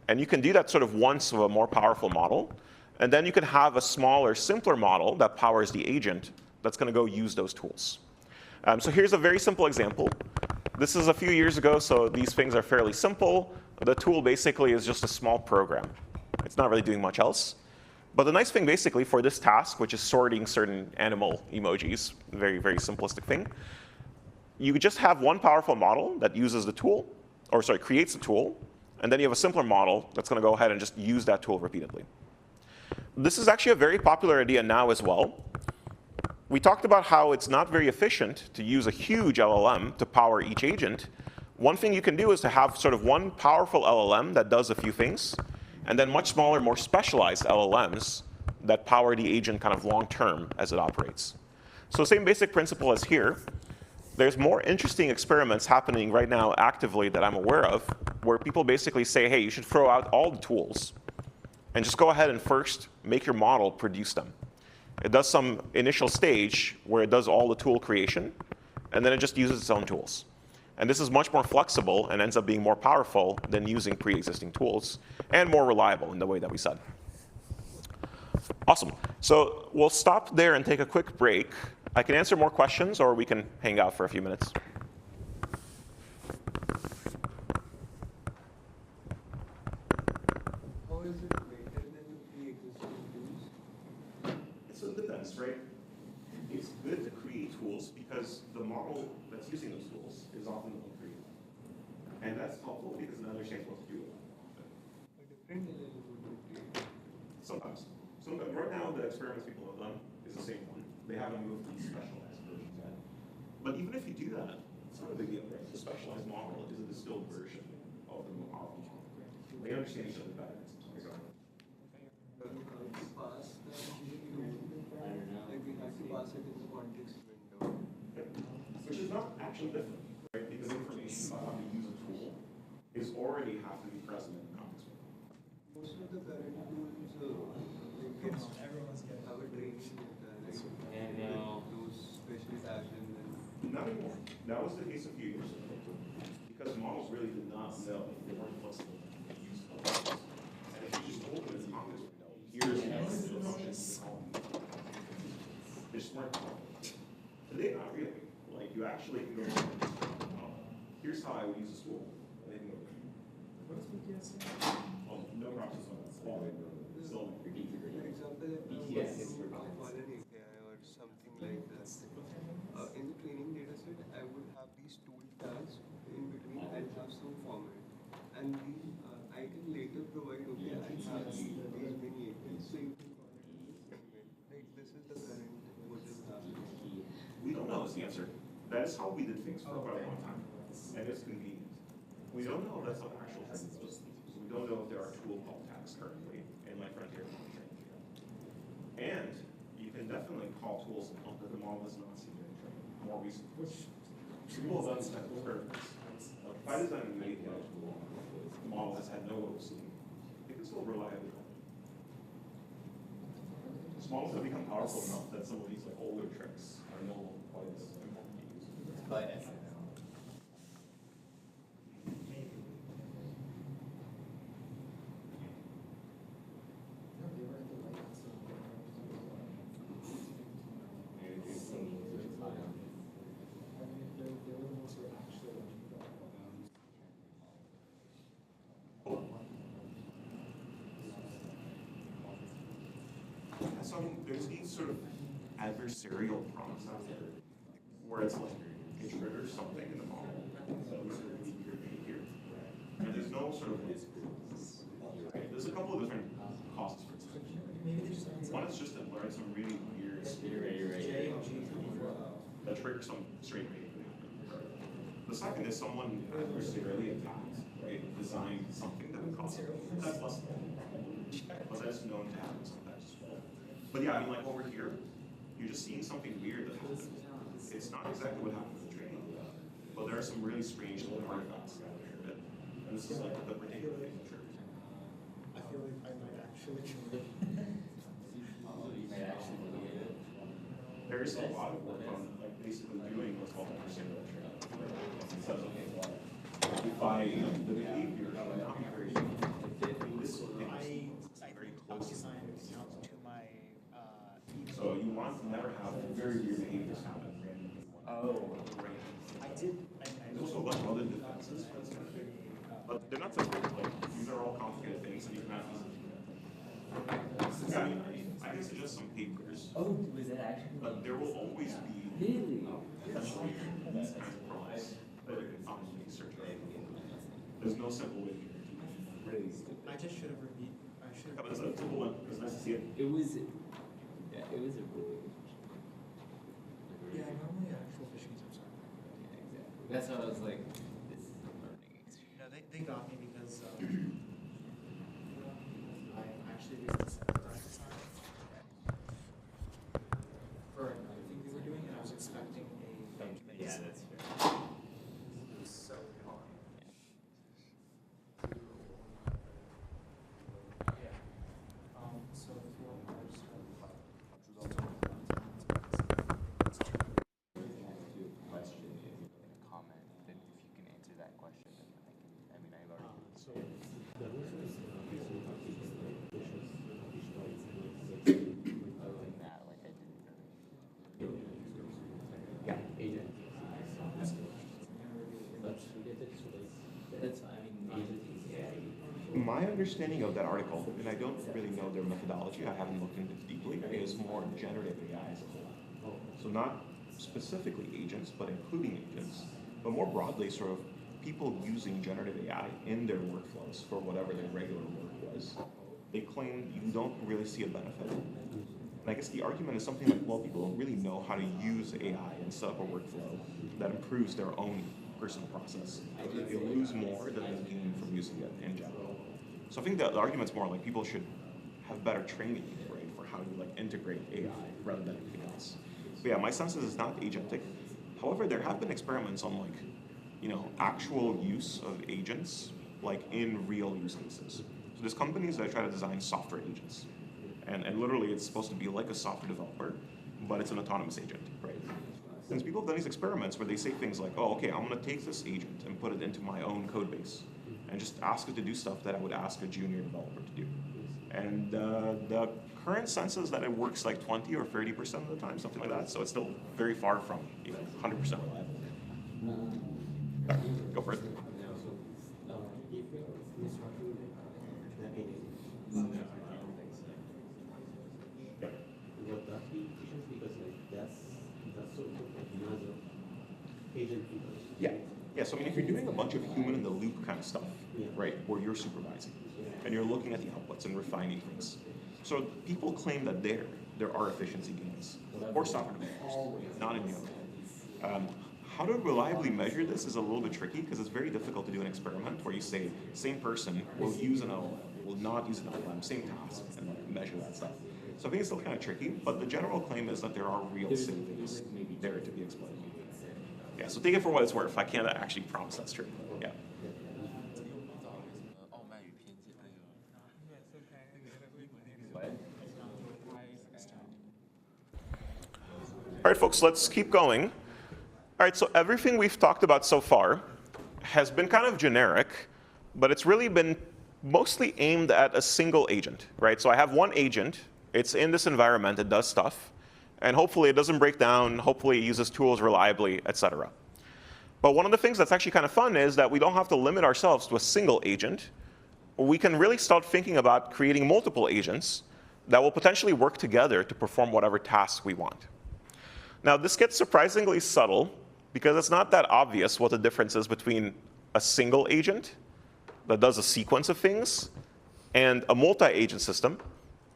And you can do that sort of once with a more powerful model. And then you can have a smaller, simpler model that powers the agent that's going to go use those tools. So here's a very simple example. This is a few years ago, so these things are fairly simple. The tool basically is just a small program. It's not really doing much else. But the nice thing basically for this task, which is sorting certain animal emojis, very, very simplistic thing, you just have one powerful model that uses the tool, or sorry, creates the tool, and then you have a simpler model that's going to go ahead and just use that tool repeatedly. This is actually a very popular idea now as well. We talked about how it's not very efficient to use a huge LLM to power each agent. One thing you can do is to have sort of one powerful LLM that does a few things, and then much smaller, more specialized LLMs that power the agent kind of long term as it operates. So same basic principle as here. There's more interesting experiments happening right now actively that I'm aware of, where people basically say, hey, you should throw out all the tools and just go ahead and first make your model produce them. It does some initial stage where it does all the tool creation, and then it just uses its own tools. And this is much more flexible and ends up being more powerful than using pre-existing tools, and more reliable in the way that we said. Awesome. So we'll stop there and take a quick break. I can answer more questions, or we can hang out for a few minutes. How is it better than the pre-existing tools? So it depends, right? It's good to create tools because the model that's using those tools is often the one created. And that's helpful because it understands what to do with them. A different LLM would be great. Sometimes. Right now, the experiments people have done is the same one. They haven't moved to these specialized versions yet. But even if you do that, it's not a big deal, right? The specialized model is a distilled version of the more powerful model. They understand each other better. Pass the like we have to pass it in the context window. Which is not actually different, right? Because information about how to use a tool is already have to be present in the context window. Most of the current tools they can have a training data, like those special actions. Not anymore. That was the case a few years ago. Because models really did not know. They weren't flexible. And if you just open this context window, here's the function. actually, if you go here's how I would use a tool. And they can go, What is BTS? oh, no process on that. Still, For example, if I was to call an API or something like this, in the training dataset, I would have these tool tags in between. I'll have some format, and I can later provide. Okay, I have these many APIs, so you can call it in this segment. Like this is the current what is happening. we don't know is the answer. That is how we did things for quite a long time. And it's convenient. We don't know if that's how the actual thing is. We don't know if there are tool call tags currently in like Frontier. And you can definitely call tools and hope that the model is not seen in training more recently. Which people have done special experiments. Like if I design an API tool, the model has had no OC, it can still reliably run. These models have become powerful enough that some of these like older tricks are no longer quite as important to use. So I mean, there's these sort of adversarial prompts out there where it's like it triggers something in the model that looks like your behavior. And there's no sort of right? There's a couple of different causes for this. One is just that learn some really weird that triggers some strange behavior. The second is someone adversarially attacked, right? Designed something that would cause it. That's less but that's known to happen sometimes. But yeah, I mean, like over here, you're just seeing something weird that happens. It's not exactly what happened in the training, but there are some really strange little artifacts out there. And this is like the particular thing that triggers. I feel like I might actually There's a lot of work on like basically doing what's called adversarial training. It says, okay, well, if the behavior should not be very this I very close. assigned account to my So you want to never have very weird behaviors happen randomly. Oh. I did. There's also a bunch of other defenses for this kind of thing. But they're not so big. Like, these are all complicated things and you cannot easily do that. Yeah, I can suggest some papers, Oh, was that actually? but there will always be Really? potentially these kinds of problems that you can find when you search around. There's no simple way to do it. Really stupid. I just should have reviewed. I should Yeah, but have. it's a simple one. It was nice to see it. It was, yeah, it was a really good Yeah, normally actual phishing attempts are. Yeah, exactly. That's why I was like, this is a learning experience. No, they got me because I actually used this at practice time for another thing we were doing, and I was expecting a. Yeah, that's fair. It was so hard. Yeah. So if you want to just. Question in a comment, then if you can answer that question, then I mean, I've already. Other than that, like I didn't really. Yeah, agent. That's, I mean, agent. My understanding of that article, and I don't really know their methodology, I haven't looked into it deeply, is more generative AI as a whole. So not specifically agents, but including agents, but more broadly sort of people using generative AI in their workflows for whatever their regular work was. They claim you don't really see a benefit. And I guess the argument is something like, well, people don't really know how to use AI and set up a workflow that improves their own personal process. They lose more than they gain from using it in general. So I think that the argument's more like people should have better training, right, for how to like integrate AI rather than anything else. But yeah, my sense is it's not agentic. However, there have been experiments on like, you know, actual use of agents, like in real use cases. So there's companies that try to design software agents. And literally it's supposed to be like a software developer, but it's an autonomous agent, right? And people have done these experiments where they say things like, oh, okay, I'm gonna take this agent and put it into my own code base and just ask it to do stuff that I would ask a junior developer to do. And the current sense is that it works like 20 or 30% of the time, something like that. So it's still very far from 100% reliable. so I mean, if you're doing a bunch of human-in-the-loop kind of stuff, right, where you're supervising, and you're looking at the outputs and refining things, so people claim that there are efficiency gains, or software developers, not in the other. How to reliably measure this is a little bit tricky because it's very difficult to do an experiment where you say, same person will use an LLM, will not use an LLM, same task, and like measure that stuff. So I think it's still kind of tricky, but the general claim is that there are real savings there to be exploited. Yeah, so take it for what it's worth. I can't actually promise that's true. Yeah. 傲慢与偏见那个。 All right, folks, let's keep going. All right, so everything we've talked about so far has been kind of generic, but it's really been mostly aimed at a single agent, right? So I have one agent, it's in this environment, it does stuff, and hopefully it doesn't break down, hopefully it uses tools reliably, etc. But one of the things that's actually kind of fun is that we don't have to limit ourselves to a single agent. We can really start thinking about creating multiple agents that will potentially work together to perform whatever tasks we want. Now, this gets surprisingly subtle because it's not that obvious what the difference is between a single agent that does a sequence of things and a multi-agent system.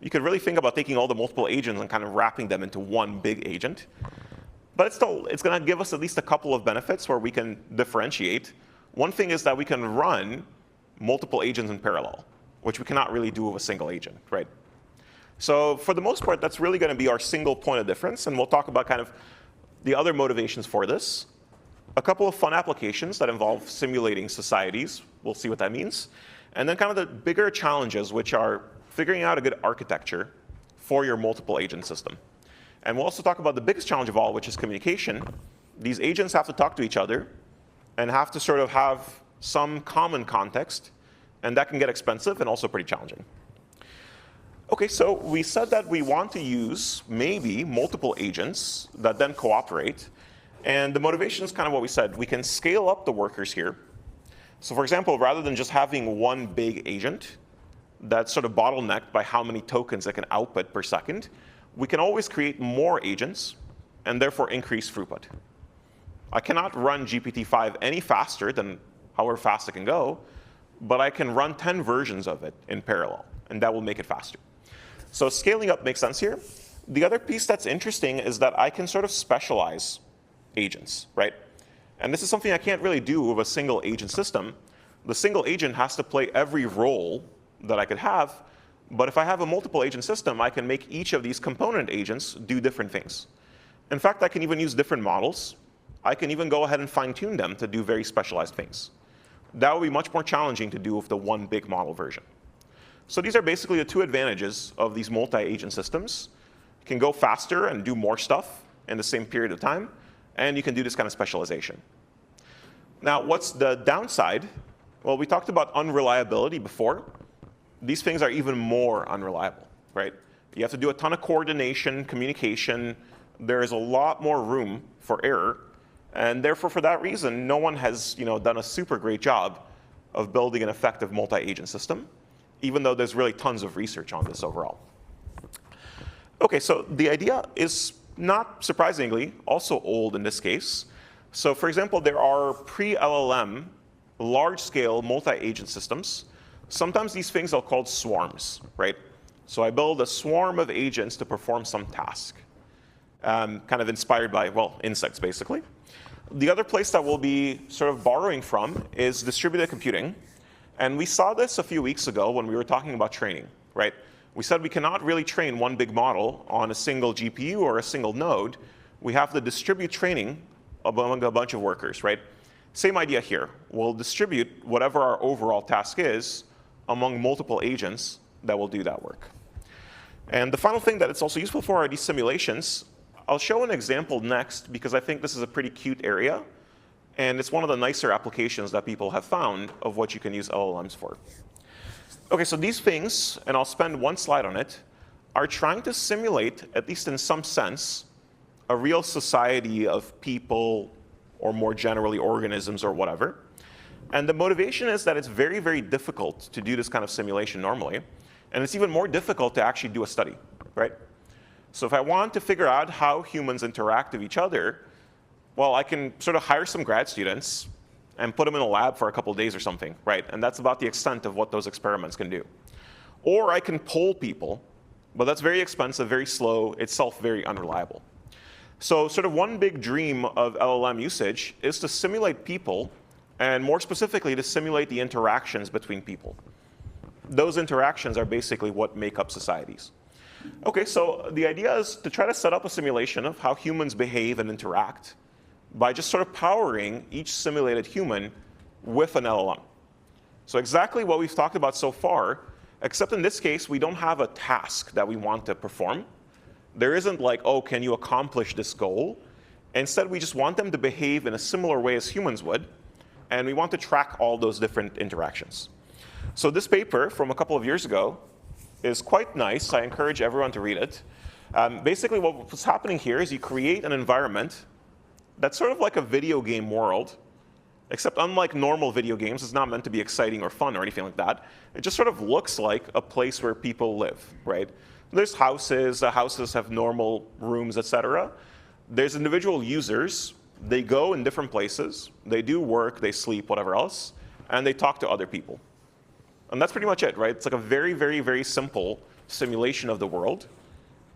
You could really think about taking all the multiple agents and kind of wrapping them into one big agent. But it's going to give us at least a couple of benefits where we can differentiate. One thing is that we can run multiple agents in parallel, which we cannot really do with a single agent, right? So for the most part, that's really going to be our single point of difference, and we'll talk about kind of the other motivations for this. A couple of fun applications that involve simulating societies. We'll see what that means. And then kind of the bigger challenges, which are figuring out a good architecture for your multiple agent system. And we'll also talk about the biggest challenge of all, which is communication. These agents have to talk to each other and have to sort of have some common context, and that can get expensive and also pretty challenging. Okay, so we said that we want to use maybe multiple agents that then cooperate. And the motivation is kind of what we said. We can scale up the workers here. So for example, rather than just having one big agent that's sort of bottlenecked by how many tokens it can output per second, we can always create more agents and therefore increase throughput. I cannot run GPT-5 any faster than however fast it can go, but I can run 10 versions of it in parallel, and that will make it faster. So scaling up makes sense here. The other piece that's interesting is that I can sort of specialize agents, right? And this is something I can't really do with a single agent system. The single agent has to play every role that I could have, but if I have a multiple agent system, I can make each of these component agents do different things. In fact, I can even use different models. I can even go ahead and fine-tune them to do very specialized things. That would be much more challenging to do with the one big model version. So these are basically the two advantages of these multi-agent systems. You can go faster and do more stuff in the same period of time, and you can do this kind of specialization. Now, what's the downside? Well, we talked about unreliability before. These things are even more unreliable, right? You have to do a ton of coordination, communication. There is a lot more room for error, and therefore, for that reason, no one has done a super great job of building an effective multi-agent system, even though there's really tons of research on this overall. Okay, so the idea is not surprisingly also old in this case. So for example, there are pre-LLM large-scale multi-agent systems. Sometimes these things are called swarms, right? So I build a swarm of agents to perform some task, kind of inspired by, well, insects basically. The other place that we'll be sort of borrowing from is distributed computing. And we saw this a few weeks ago when we were talking about training, right? We said we cannot really train one big model on a single GPU or a single node. We have to distribute training among a bunch of workers, right? Same idea here. We'll distribute whatever our overall task is among multiple agents that will do that work. And the final thing that it's also useful for are these simulations. I'll show an example next because I think this is a pretty cute area. And it's one of the nicer applications that people have found of what you can use LLMs for. Okay, so these things, and I'll spend one slide on it, are trying to simulate, at least in some sense, a real society of people, or more generally organisms or whatever. And the motivation is that it's very, very difficult to do this kind of simulation normally. And it's even more difficult to actually do a study, right? So if I want to figure out how humans interact with each other, well, I can sort of hire some grad students and put them in a lab for a couple of days or something, right? And that's about the extent of what those experiments can do. Or I can poll people, but that's very expensive, very slow, itself very unreliable. So sort of one big dream of LLM usage is to simulate people, and more specifically, to simulate the interactions between people. Those interactions are basically what make up societies. Okay, so the idea is to try to set up a simulation of how humans behave and interact by just sort of powering each simulated human with an LLM. So exactly what we've talked about so far, except in this case, we don't have a task that we want to perform. There isn't like, oh, can you accomplish this goal? Instead, we just want them to behave in a similar way as humans would, and we want to track all those different interactions. So this paper from a couple of years ago is quite nice. I encourage everyone to read it. Basically, what's happening here is you create an environment that's sort of like a video game world, except unlike normal video games, it's not meant to be exciting or fun or anything like that. It just sort of looks like a place where people live, right? There's houses, the houses have normal rooms, etc. There's individual users. They go in different places. They do work, they sleep, whatever else, and they talk to other people. And that's pretty much it, right? It's like a very, very, very simple simulation of the world.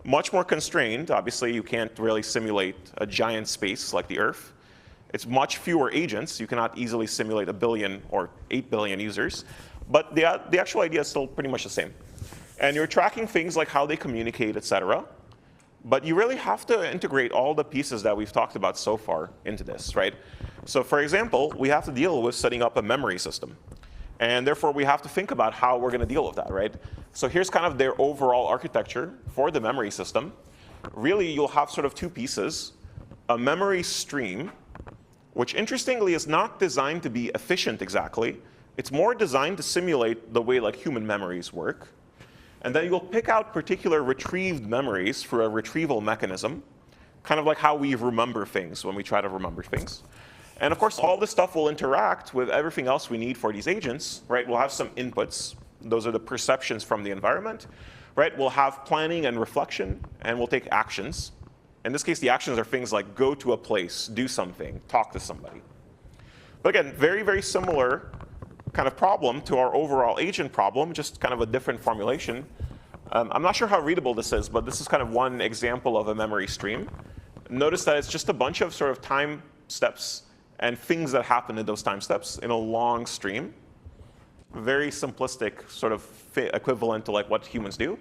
Much more constrained. Obviously, you can't really simulate a giant space like the Earth. It's much fewer agents. You cannot easily simulate 1 billion or 8 billion users. But the actual idea is still pretty much the same. And you're tracking things like how they communicate, et cetera. But you really have to integrate all the pieces that we've talked about so far into this, right? So for example, we have to deal with setting up a memory system. And therefore, we have to think about how we're going to deal with that, right? So here's kind of their overall architecture for the memory system. Really, you'll have sort of two pieces. A memory stream, which interestingly is not designed to be efficient exactly. It's more designed to simulate the way like human memories work. And then you'll pick out particular retrieved memories through a retrieval mechanism, kind of like how we remember things when we try to remember things. And of course, all this stuff will interact with everything else we need for these agents, right? We'll have some inputs. Those are the perceptions from the environment, right? We'll have planning and reflection, and we'll take actions. In this case, the actions are things like go to a place, do something, talk to somebody. But again, very, very similar kind of problem to our overall agent problem, just kind of a different formulation. I'm not sure how readable this is, but this is kind of one example of a memory stream. Notice that it's just a bunch of sort of time steps and things that happen in those time steps in a long stream. Very simplistic sort of equivalent to like what humans do.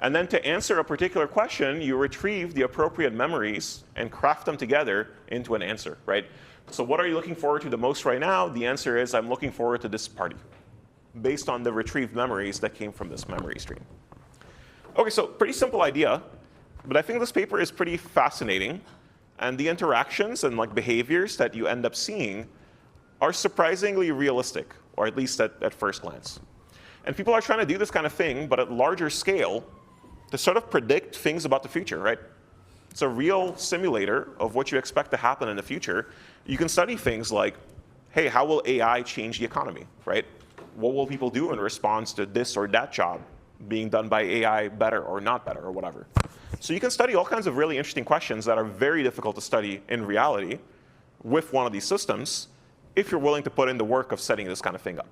And then to answer a particular question, you retrieve the appropriate memories and craft them together into an answer, right? So what are you looking forward to the most right now? The answer is I'm looking forward to this party, based on the retrieved memories that came from this memory stream. Okay, so pretty simple idea, but I think this paper is pretty fascinating. And the interactions and like behaviors that you end up seeing are surprisingly realistic, or at least at first glance. And people are trying to do this kind of thing, but at larger scale, to sort of predict things about the future, right? It's a real simulator of what you expect to happen in the future. You can study things like, hey, how will AI change the economy, right? What will people do in response to this or that job being done by AI better or not better or whatever? So you can study all kinds of really interesting questions that are very difficult to study in reality with one of these systems if you're willing to put in the work of setting this kind of thing up.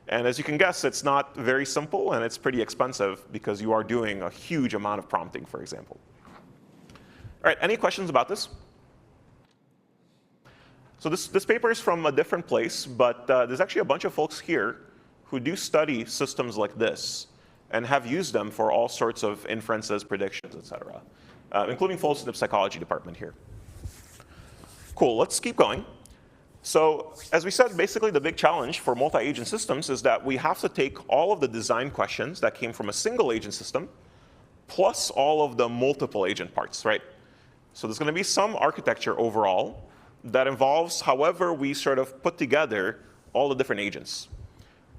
And as you can guess, it's not very simple, and it's pretty expensive because you are doing a huge amount of prompting, for example. All right, any questions about this? So this paper is from a different place, but there's actually a bunch of folks here who do study systems like this and have used them for all sorts of inferences, predictions, et cetera, including folks in the psychology department here. Cool, let's keep going. So as we said, basically the big challenge for multi-agent systems is that we have to take all of the design questions that came from a single agent system plus all of the multiple agent parts, right? So there's going to be some architecture overall that involves however we sort of put together all the different agents.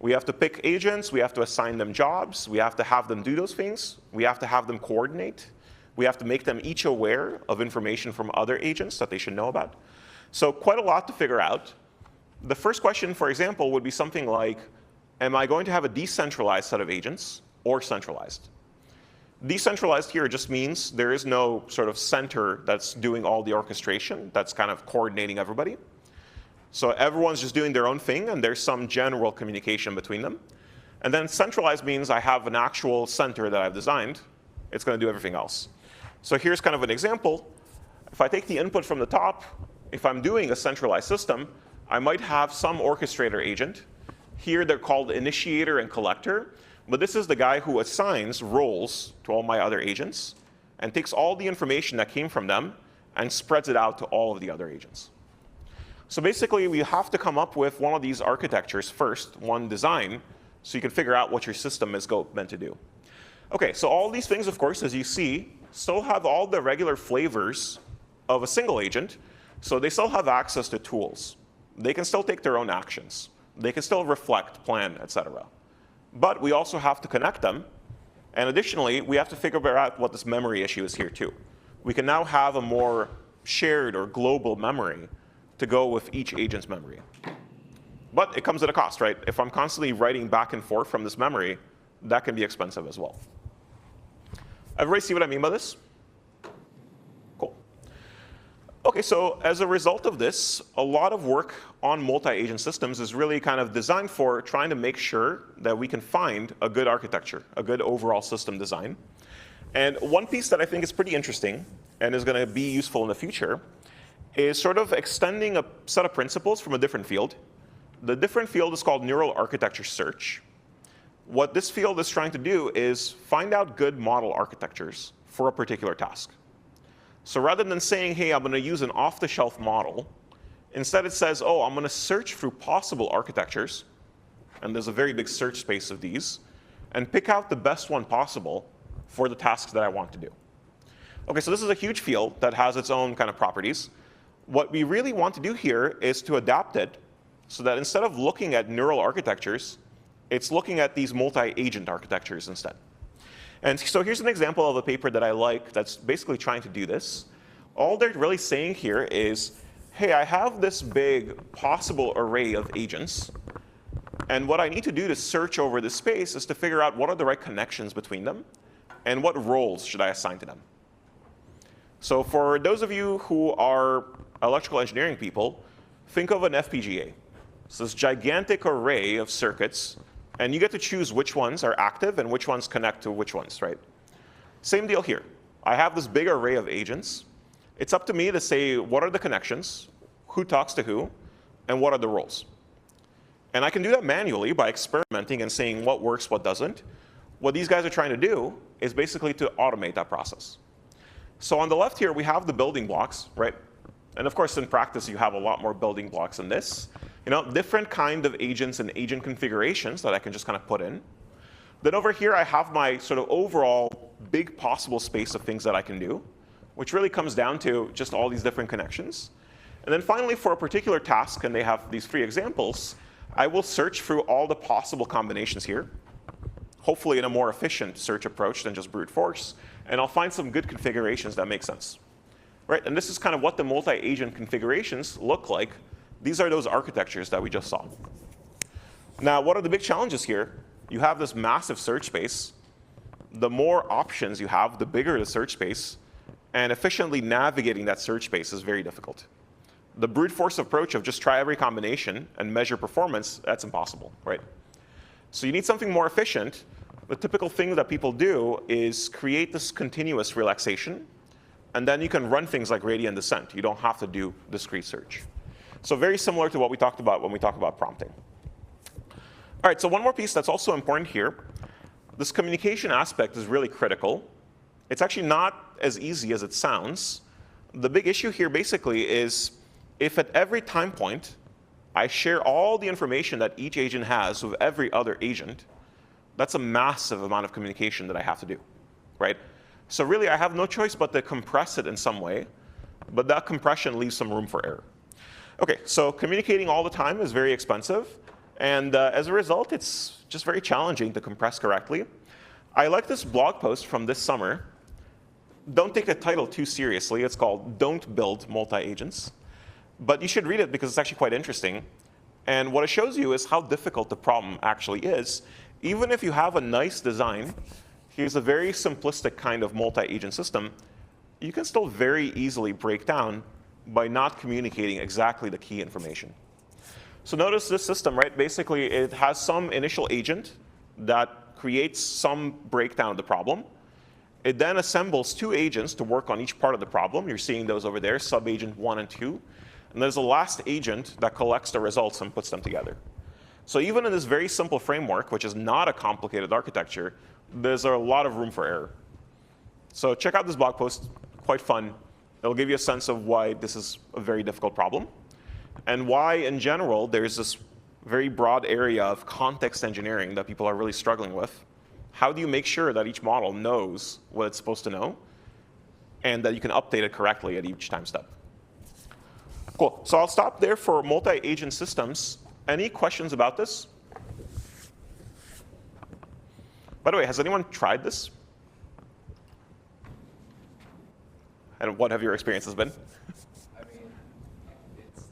We have to pick agents, we have to assign them jobs, we have to have them do those things, we have to have them coordinate, we have to make them each aware of information from other agents that they should know about. So quite a lot to figure out. The first question, for example, would be something like, am I going to have a decentralized set of agents or centralized? Decentralized here just means there is no sort of center that's doing all the orchestration, that's kind of coordinating everybody. So everyone's just doing their own thing, and there's some general communication between them. And then centralized means I have an actual center that I've designed. It's going to do everything else. So here's kind of an example. If I take the input from the top, if I'm doing a centralized system, I might have some orchestrator agent. Here they're called initiator and collector. But this is the guy who assigns roles to all my other agents and takes all the information that came from them and spreads it out to all of the other agents. So basically, we have to come up with one of these architectures first, one design, so you can figure out what your system is meant to do. OK, so all these things, of course, as you see, still have all the regular flavors of a single agent. So they still have access to tools. They can still take their own actions. They can still reflect, plan, et cetera. But we also have to connect them. And additionally, we have to figure out what this memory issue is here, too. We can now have a more shared or global memory to go with each agent's memory. But it comes at a cost, right? If I'm constantly writing back and forth from this memory, that can be expensive as well. Everybody see what I mean by this? Cool. OK, so as a result of this, a lot of work on multi-agent systems is really kind of designed for trying to make sure that we can find a good architecture, a good overall system design. And one piece that I think is pretty interesting and is going to be useful in the future is sort of extending a set of principles from a different field. The different field is called neural architecture search. What this field is trying to do is find out good model architectures for a particular task. So rather than saying, hey, I'm going to use an off-the-shelf model, instead it says, oh, I'm going to search through possible architectures, and there's a very big search space of these, and pick out the best one possible for the tasks that I want to do. OK, so this is a huge field that has its own kind of properties. What we really want to do here is to adapt it so that instead of looking at neural architectures, it's looking at these multi-agent architectures instead. And so here's an example of a paper that I like that's basically trying to do this. All they're really saying here is, hey, I have this big possible array of agents. And what I need to do to search over this space is to figure out what are the right connections between them and what roles should I assign to them. So for those of you who are electrical engineering people, think of an FPGA. So this gigantic array of circuits, and you get to choose which ones are active and which ones connect to which ones, right? Same deal here. I have this big array of agents. It's up to me to say what are the connections, who talks to who, and what are the roles. And I can do that manually by experimenting and saying what works, what doesn't. What these guys are trying to do is basically to automate that process. So on the left here, we have the building blocks, right? And of course, in practice, you have a lot more building blocks than this. Different kind of agents and agent configurations that I can just kind of put in. Then over here, I have my sort of overall big possible space of things that I can do, which really comes down to just all these different connections. And then finally, for a particular task, and they have these 3 examples, I will search through all the possible combinations here, hopefully in a more efficient search approach than just brute force. And I'll find some good configurations that make sense. Right? And this is kind of what the multi-agent configurations look like. These are those architectures that we just saw. Now, what are the big challenges here? You have this massive search space. The more options you have, the bigger the search space. And efficiently navigating that search space is very difficult. The brute force approach of just try every combination and measure performance, that's impossible, right? So you need something more efficient. The typical thing that people do is create this continuous relaxation. And then you can run things like gradient descent. You don't have to do discrete search. So very similar to what we talked about when we talked about prompting. All right, so one more piece that's also important here. This communication aspect is really critical. It's actually not as easy as it sounds. The big issue here basically is if at every time point I share all the information that each agent has with every other agent, that's a massive amount of communication that I have to do, right? So really, I have no choice but to compress it in some way. But that compression leaves some room for error. OK, so communicating all the time is very expensive. And as a result, it's just very challenging to compress correctly. I like this blog post from this summer. Don't take the title too seriously. It's called Don't Build Multi-Agents. But you should read it because it's actually quite interesting. And what it shows you is how difficult the problem actually is. Even if you have a nice design, here's a very simplistic kind of multi-agent system, you can still very easily break down by not communicating exactly the key information. So notice this system, right? Basically, it has some initial agent that creates some breakdown of the problem. It then assembles 2 agents to work on each part of the problem. You're seeing those over there, sub-agent 1 and 2. And there's a last agent that collects the results and puts them together. So even in this very simple framework, which is not a complicated architecture, there's a lot of room for error. So check out this blog post, quite fun. It'll give you a sense of why this is a very difficult problem, and why, in general, there's this very broad area of context engineering that people are really struggling with. How do you make sure that each model knows what it's supposed to know, and that you can update it correctly at each time step? Cool. So I'll stop there for multi-agent systems. Any questions about this? By the way, has anyone tried this? And what have your experiences been? I mean, it's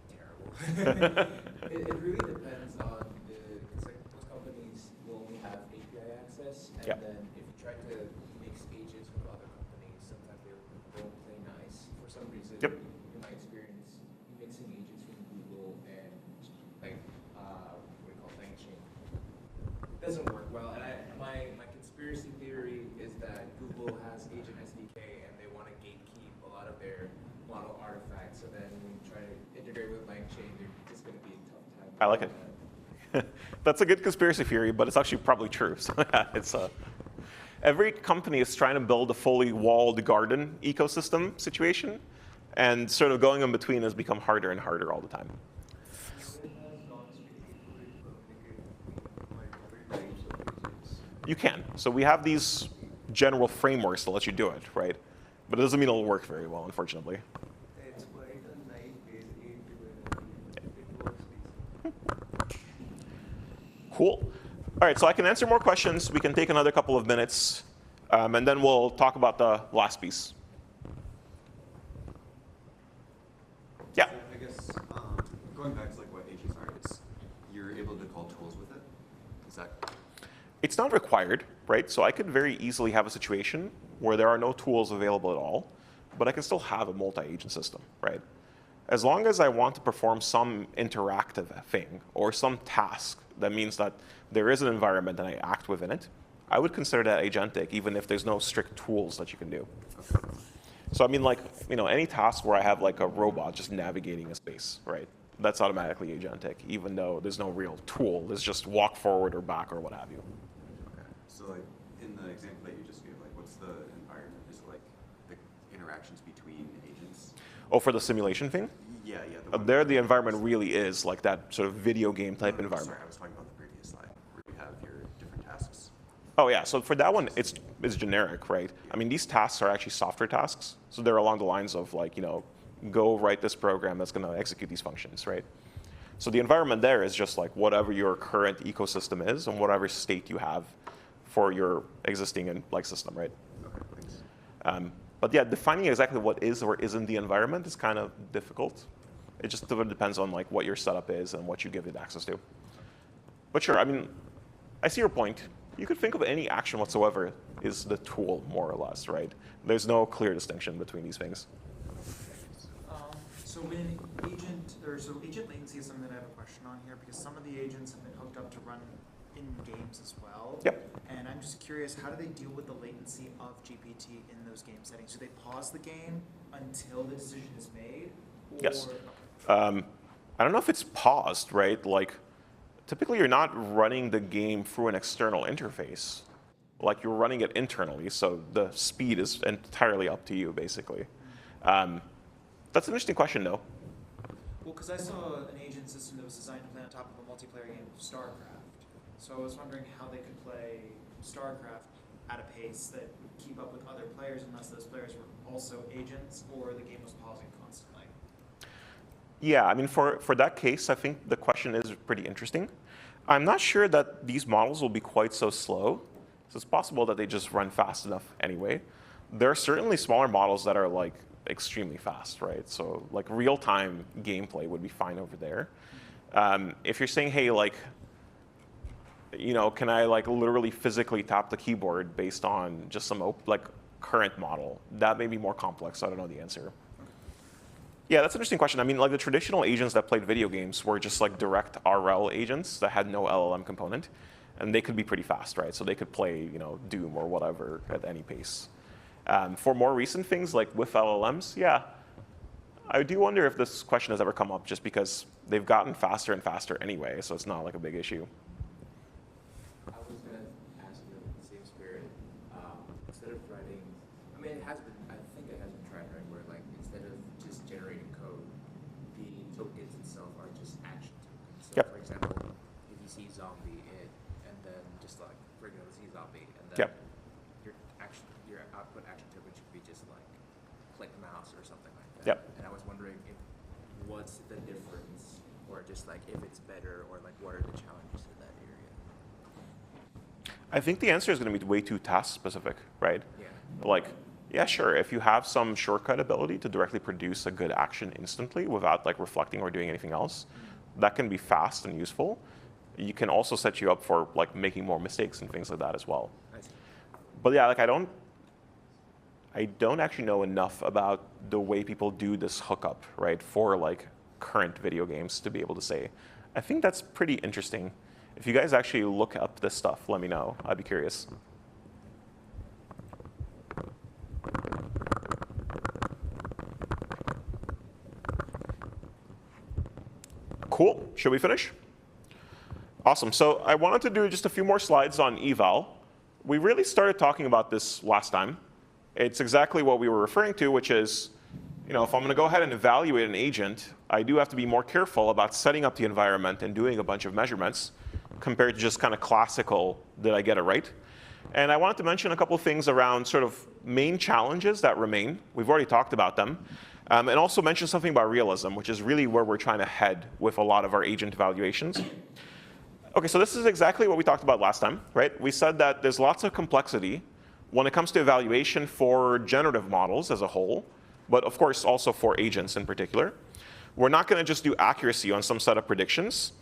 terrible. It really depends on because like most companies will only have API access, and Yeah. then if you try to mix agents with other companies, sometimes they don't play nice for some reason. Yep. In my experience, mixing agents from Google and like what do you call it, LangChain, it doesn't work well. And my conspiracy theory is that Google has Agent SDK and they want to gatekeep a lot of their model artifacts. So then when you try to integrate with LangChain, it's going to be a tough time. I like it. That's a good conspiracy theory, but it's actually probably true. So yeah, it's every company is trying to build a fully walled garden ecosystem situation, and sort of going in between has become harder and harder all the time. You can. So we have these general frameworks to let you do it, right? But it doesn't mean it'll work very well, unfortunately. It's quite a nice base it works decent. Cool. All right, so I can answer more questions. We can take another couple of minutes, and then we'll talk about the last piece. Yeah. I guess going back to like what agents are, it's you're able to call tools with it. Is that? It's not required, right? So I could very easily have a situation where there are no tools available at all, but I can still have a multi-agent system, right? As long as I want to perform some interactive thing or some task that means that there is an environment and I act within it, I would consider that agentic, even if there's no strict tools that you can do. So I mean, like, any task where I have like a robot just navigating a space, right? That's automatically agentic, even though there's no real tool. There's just walk forward or back or what have you. Okay. So like in the example that you just gave, like what's the environment? Is it like the interactions between agents? Oh, for the simulation thing? Yeah. There, the environment really is like that sort of video game type environment. Sorry, I was talking about the previous slide where you have your different tasks. Oh yeah, so for that one, it's generic, right? I mean, these tasks are actually software tasks, so they're along the lines of like, go write this program that's going to execute these functions, right? So the environment there is just like whatever your current ecosystem is and whatever state you have for your existing system, right? Okay, thanks. But yeah, defining exactly what is or isn't the environment is kind of difficult. It just depends on like what your setup is and what you give it access to. But sure, I mean, I see your point. You could think of any action whatsoever is the tool, more or less, right? There's no clear distinction between these things. So when agent latency is something that I have a question on here, because some of the agents have been hooked up to run in games as well. Yep. And I'm just curious, how do they deal with the latency of GPT in those game settings? Do they pause the game until the decision is made? Or, Yes. I don't know if it's paused, right? Like, typically you're not running the game through an external interface. Like, you're running it internally, so the speed is entirely up to you, basically. That's an interesting question, though. Well, because I saw an agent system that was designed to play on top of a multiplayer game of StarCraft. So I was wondering how they could play StarCraft at a pace that would keep up with other players unless those players were also agents or the game was pausing constantly. Yeah, I mean, for that case, I think the question is pretty interesting. I'm not sure that these models will be quite so slow. So it's possible that they just run fast enough anyway. There are certainly smaller models that are like extremely fast, right? So like real-time gameplay would be fine over there. If you're saying, hey, like, can I like literally physically tap the keyboard based on just some current model? That may be more complex. So I don't know the answer. Yeah, that's an interesting question. I mean, like the traditional agents that played video games were just like direct RL agents that had no LLM component, and they could be pretty fast, right? So they could play, Doom or whatever at any pace. For more recent things like with LLMs, yeah, I do wonder if this question has ever come up just because they've gotten faster and faster anyway, so it's not like a big issue. I was gonna ask you in the same spirit. Instead of writing, I mean, I think it has been tried, right? Where like instead of just generating code, the tokens itself are just action tokens. So Yep. for example, if you see zombie and then just like see zombie, and then Yep. your output action token should be just like click mouse or something like that. Yep. And I was wondering if what's the difference, or just like if it's better, or like what are the challenges in that area? I think the answer is going to be way too task specific, right? Yeah. Like, yeah, sure. If you have some shortcut ability to directly produce a good action instantly without like reflecting or doing anything else, that can be fast and useful. You can also set you up for like making more mistakes and things like that as well. I see. But yeah, like I don't actually know enough about the way people do this hookup, right, for like current video games to be able to say. I think that's pretty interesting. If you guys actually look up this stuff, let me know. I'd be curious. Cool. Should we finish? Awesome. So I wanted to do just a few more slides on eval. We really started talking about this last time. It's exactly what we were referring to, which is, if I'm going to go ahead and evaluate an agent, I do have to be more careful about setting up the environment and doing a bunch of measurements compared to just kind of classical, did I get it right? And I wanted to mention a couple of things around sort of main challenges that remain. We've already talked about them. And also mention something about realism, which is really where we're trying to head with a lot of our agent evaluations. Okay, so this is exactly what we talked about last time, right? We said that there's lots of complexity when it comes to evaluation for generative models as a whole, but of course also for agents in particular. We're not going to just do accuracy on some set of predictions.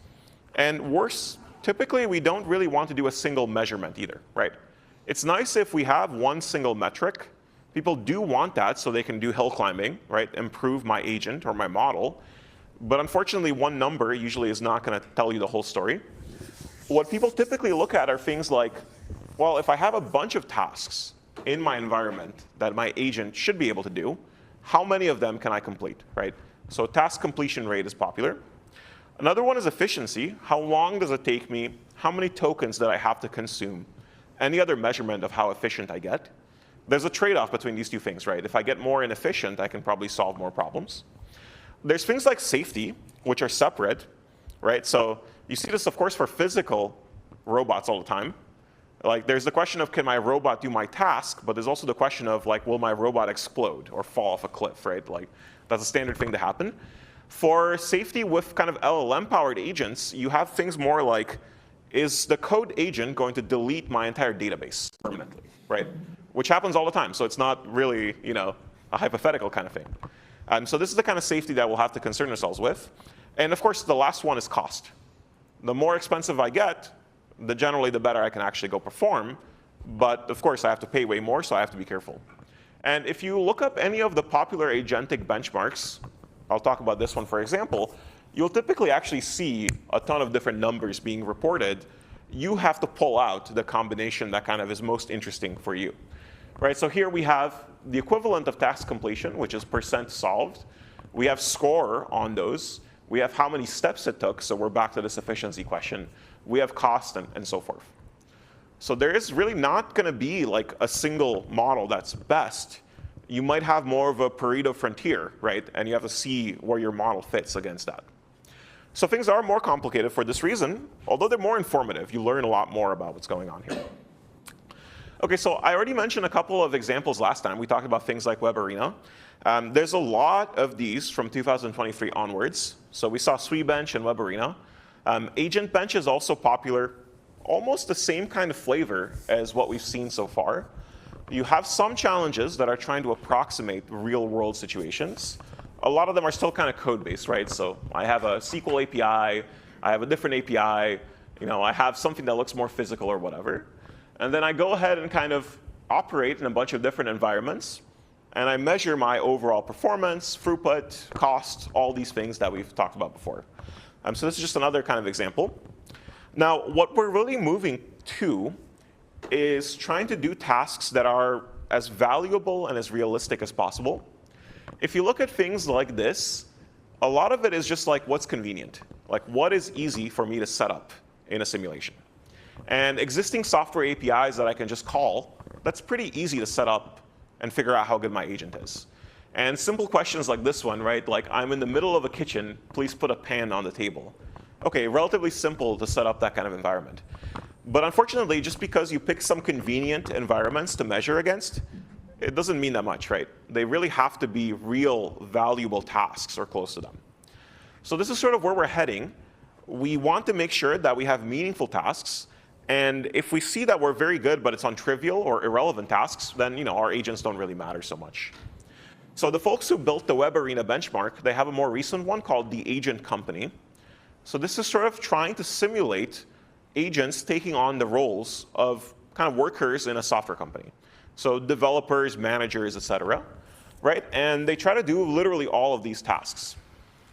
And worse, typically we don't really want to do a single measurement either, right? It's nice if we have one single metric. People do want that so they can do hill climbing, right? Improve my agent or my model. But unfortunately, one number usually is not going to tell you the whole story. What people typically look at are things like, well, if I have a bunch of tasks in my environment that my agent should be able to do, how many of them can I complete, right? So task completion rate is popular. Another one is efficiency. How long does it take me? How many tokens that I have to consume? Any other measurement of how efficient I get. There's a trade-off between these two things, right? If I get more inefficient, I can probably solve more problems. There's things like safety, which are separate, right? So you see this, of course, for physical robots all the time. Like, there's the question of, can my robot do my task? But there's also the question of, like, will my robot explode or fall off a cliff, right? Like, that's a standard thing to happen. For safety with kind of LLM-powered agents, you have things more like, is the code agent going to delete my entire database permanently, right? Which happens all the time. So it's not really, a hypothetical kind of thing. So this is the kind of safety that we'll have to concern ourselves with. And of course, the last one is cost. The more expensive I get, generally the better I can actually go perform. But of course, I have to pay way more, so I have to be careful. And if you look up any of the popular agentic benchmarks, I'll talk about this one for example, you'll typically actually see a ton of different numbers being reported. You have to pull out the combination that kind of is most interesting for you. Right, so here we have the equivalent of task completion, which is % solved. We have score on those. We have how many steps it took, so we're back to this efficiency question. We have cost and so forth. So there is really not going to be like a single model that's best. You might have more of a Pareto frontier, right? And you have to see where your model fits against that. So things are more complicated for this reason, although they're more informative. You learn a lot more about what's going on here. Okay, so I already mentioned a couple of examples last time. We talked about things like Web Arena. There's a lot of these from 2023 onwards. So we saw SweBench and Web Arena. Agent Bench is also popular, almost the same kind of flavor as what we've seen so far. You have some challenges that are trying to approximate real-world situations. A lot of them are still kind of code-based, right? So I have a SQL API, I have a different API, I have something that looks more physical or whatever. And then I go ahead and kind of operate in a bunch of different environments. and I measure my overall performance, throughput, cost, all these things that we've talked about before. So this is just another kind of example. Now, what we're really moving to is trying to do tasks that are as valuable and as realistic as possible. If you look at things like this, a lot of it is just like what's convenient, like what is easy for me to set up in a simulation. And existing software APIs that I can just call, that's pretty easy to set up and figure out how good my agent is. And simple questions like this one, right? Like, I'm in the middle of a kitchen, please put a pan on the table. Okay, relatively simple to set up that kind of environment. But unfortunately, just because you pick some convenient environments to measure against, it doesn't mean that much, right? They really have to be real, valuable tasks or close to them. So this is sort of where we're heading. We want to make sure that we have meaningful tasks. And if we see that we're very good, but it's on trivial or irrelevant tasks, then our agents don't really matter so much. So the folks who built the Web Arena benchmark, they have a more recent one called the Agent Company. So this is sort of trying to simulate agents taking on the roles of kind of workers in a software company. So developers, managers, et cetera, right? And they try to do literally all of these tasks.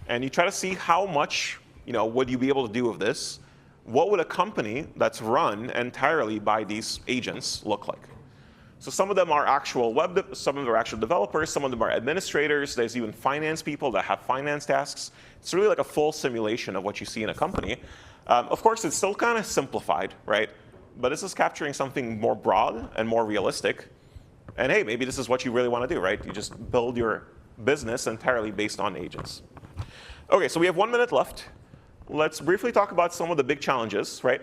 And you try to see how much would you be able to do of this? What would a company that's run entirely by these agents look like? So some of them are actual some of them are actual developers, some of them are administrators. There's even finance people that have finance tasks. It's really like a full simulation of what you see in a company. Of course, it's still kind of simplified, right? But this is capturing something more broad and more realistic. And hey, maybe this is what you really want to do, right? You just build your business entirely based on agents. Okay, so we have 1 minute left. Let's briefly talk about some of the big challenges, right?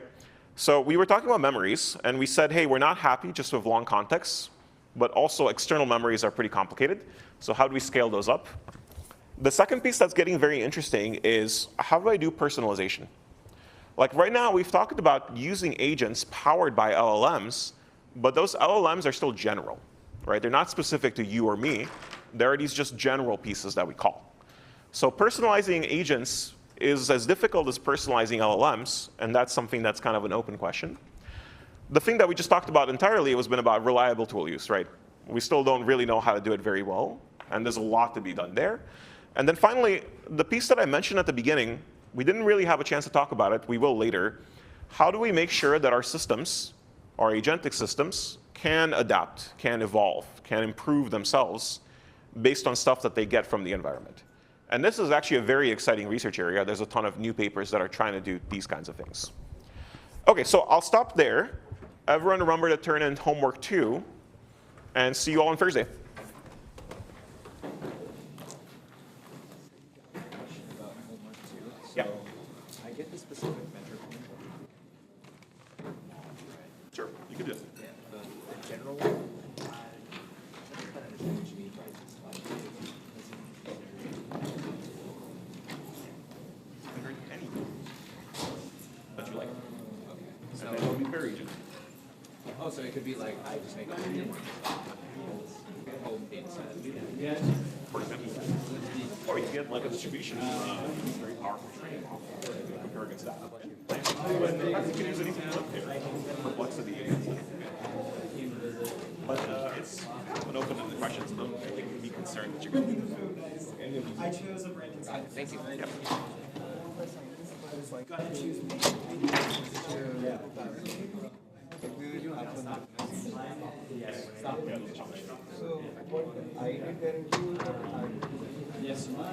So we were talking about memories, and we said, hey, we're not happy just with long contexts, but also external memories are pretty complicated. So how do we scale those up? The second piece that's getting very interesting is, how do I do personalization? Like right now, we've talked about using agents powered by LLMs, but those LLMs are still general, right? They're not specific to you or me. There are these just general pieces that we call. So personalizing agents is as difficult as personalizing LLMs, and that's something that's kind of an open question. The thing that we just talked about entirely has been about reliable tool use, right? We still don't really know how to do it very well, and there's a lot to be done there. And then finally, the piece that I mentioned at the beginning, we didn't really have a chance to talk about it. We will later. How do we make sure that our systems, our agentic systems, can adapt, can evolve, can improve themselves based on stuff that they get from the environment? And this is actually a very exciting research area. There's a ton of new papers that are trying to do these kinds of things. OK, so I'll stop there. Everyone remember to turn in homework 2, and see you all on Thursday. Question about homework 2. Yeah. I get the specific metric. Sure, you can do it. Yeah, the general one. That you like. Okay. And So, then it'll be very agent. oh, so it could be like I just make a home data set. For example. Or you can get like a distribution, very powerful training model to compare against that. But in fact, you can use anything up there. Complexity. But it's an open-ended question, so don't think you be concerned that you're going to do. I chose a Brandon side. Thank you. Yep. Gotta choose me. So what I did currently was that I Yes, my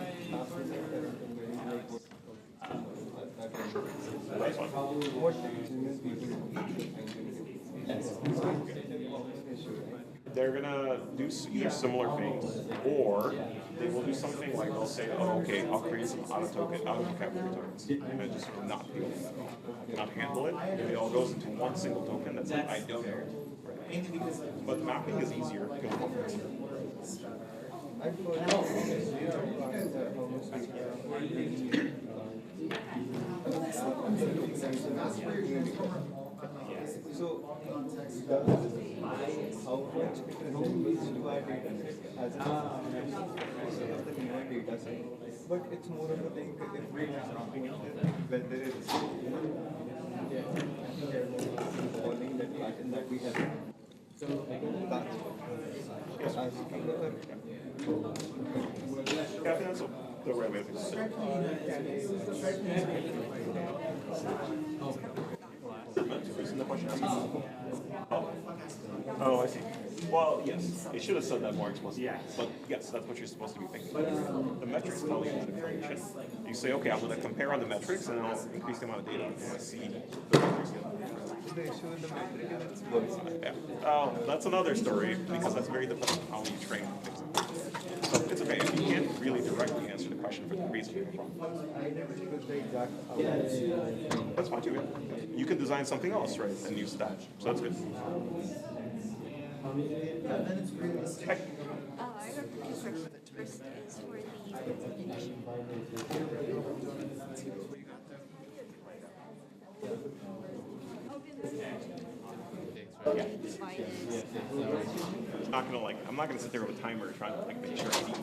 what junior people They're going to do either similar things, or they will do something like they'll say, oh, OK, I'll create some auto-vocabulary tokens, and just not deal with that at all. Not handle it. It all goes into one single token that's like, I don't know. But mapping is easier because more faster. I so how much it resembles to our data set as of the newer data set, but it's more of a thing if we whether it's involving that pattern that we have. So that's asking Yeah, I think that's the right way to do it. Isn't the question asking? Oh, I see. Well, yes, it should have said that more explicitly. Yeah. But yes, that's what you're supposed to be thinking. The metrics tell you that information. You say, okay, I'm going to compare on the metrics, and I'll increase the amount of data. I'm going to see the metrics get The issue with the metric is it's close. yeah. Oh, that's another story because that's very dependent on how you train things. So it's okay if you can't really directly answer the question for the reason. I never put the exact That's fine too. Yeah. You can design something else, right, and use that. So that's good. Then it's realistic. Hey. I have two questions. First is for the It's not gonna like I'm not gonna sit there with a timer trying to like make sure I eat.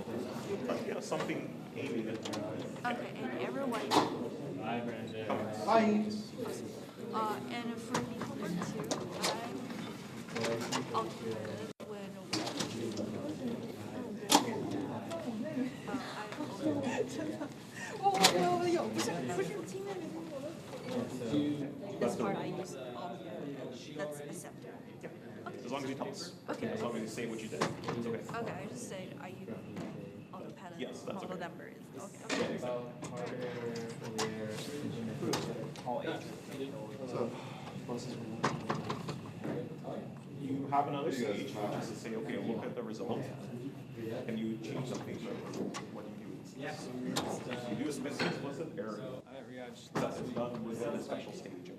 But you know something aiming at okay, and everyone. Bye. And for the homework too, I'm alternative this part I use that's accepted. as long as you tell us. Okay. As long as you say what you did. It's okay. Okay, I just said I use all the patterns, Yes, that's all the okay. numbers. Okay. So you have another stage, which is to say, okay, look at the result. Can you change something? What do you do? You do a explicit error. That is done within a special stage of your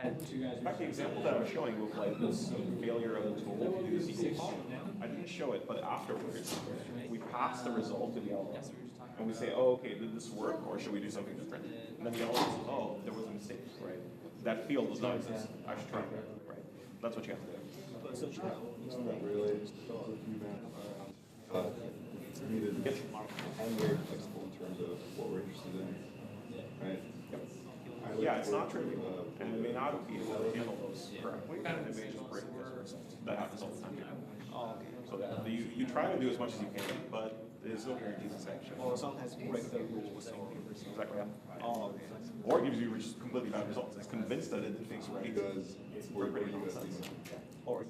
agent. In fact, the example that I was showing with like this failure of the tool to do this equals, I didn't show it, but afterwards, we pass the result to the LLM. And we say, oh, okay, did this work, or should we do something different? And then the LLM says, oh, there was a mistake, right? That field does not exist. I should try it, right? That's what you have to do. It's not really I'm very flexible in terms of what we're interested in, right? Yeah, it's not trivial, and it may not be able to handle those correctly, and it may just break those results. That happens all the time. So that you try to do as much as you can, but there's no guarantees it's actually. Well, some has break the rules. Exactly. Yeah. Or it gives you just completely bad results. It's convinced that it did things right. Because it's pretty nonsense. Or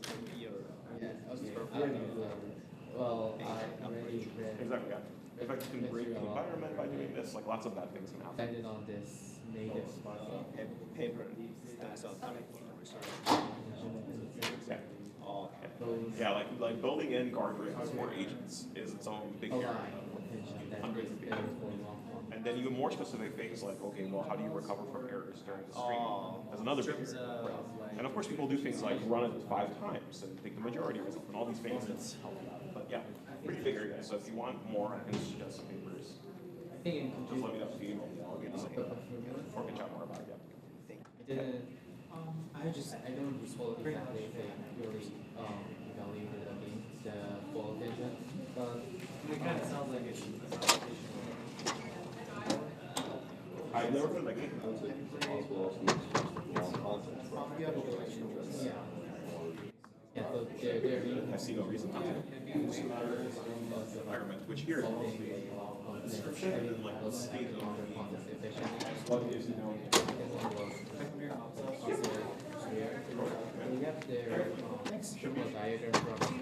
well, I already read Exactly. Yeah. In fact, you can break the environment by doing this. Like lots of bad things can happen. landed on this native paper. Yeah. Yeah, like building in guardrails for agents is its own big area. Hundreds of people. And then even more specific things like, okay, well, how do you recover from errors during the stream? That's another big area. Right. And of course, people do things like run it 5 times and take the majority result and all these things that's helpful. But yeah, pretty big area. So if you want more, I can suggest some papers. Just let me know if you email me. I'll get some. Or we can chat more about it. Yeah. I don't recall exactly if they really evaluated against the full attention, but it kind of sounds like it's I've never put like anything. yeah, so they're I see no reason not to. Environment, which here is mostly a description and then like the state of what is known. we have their diagram from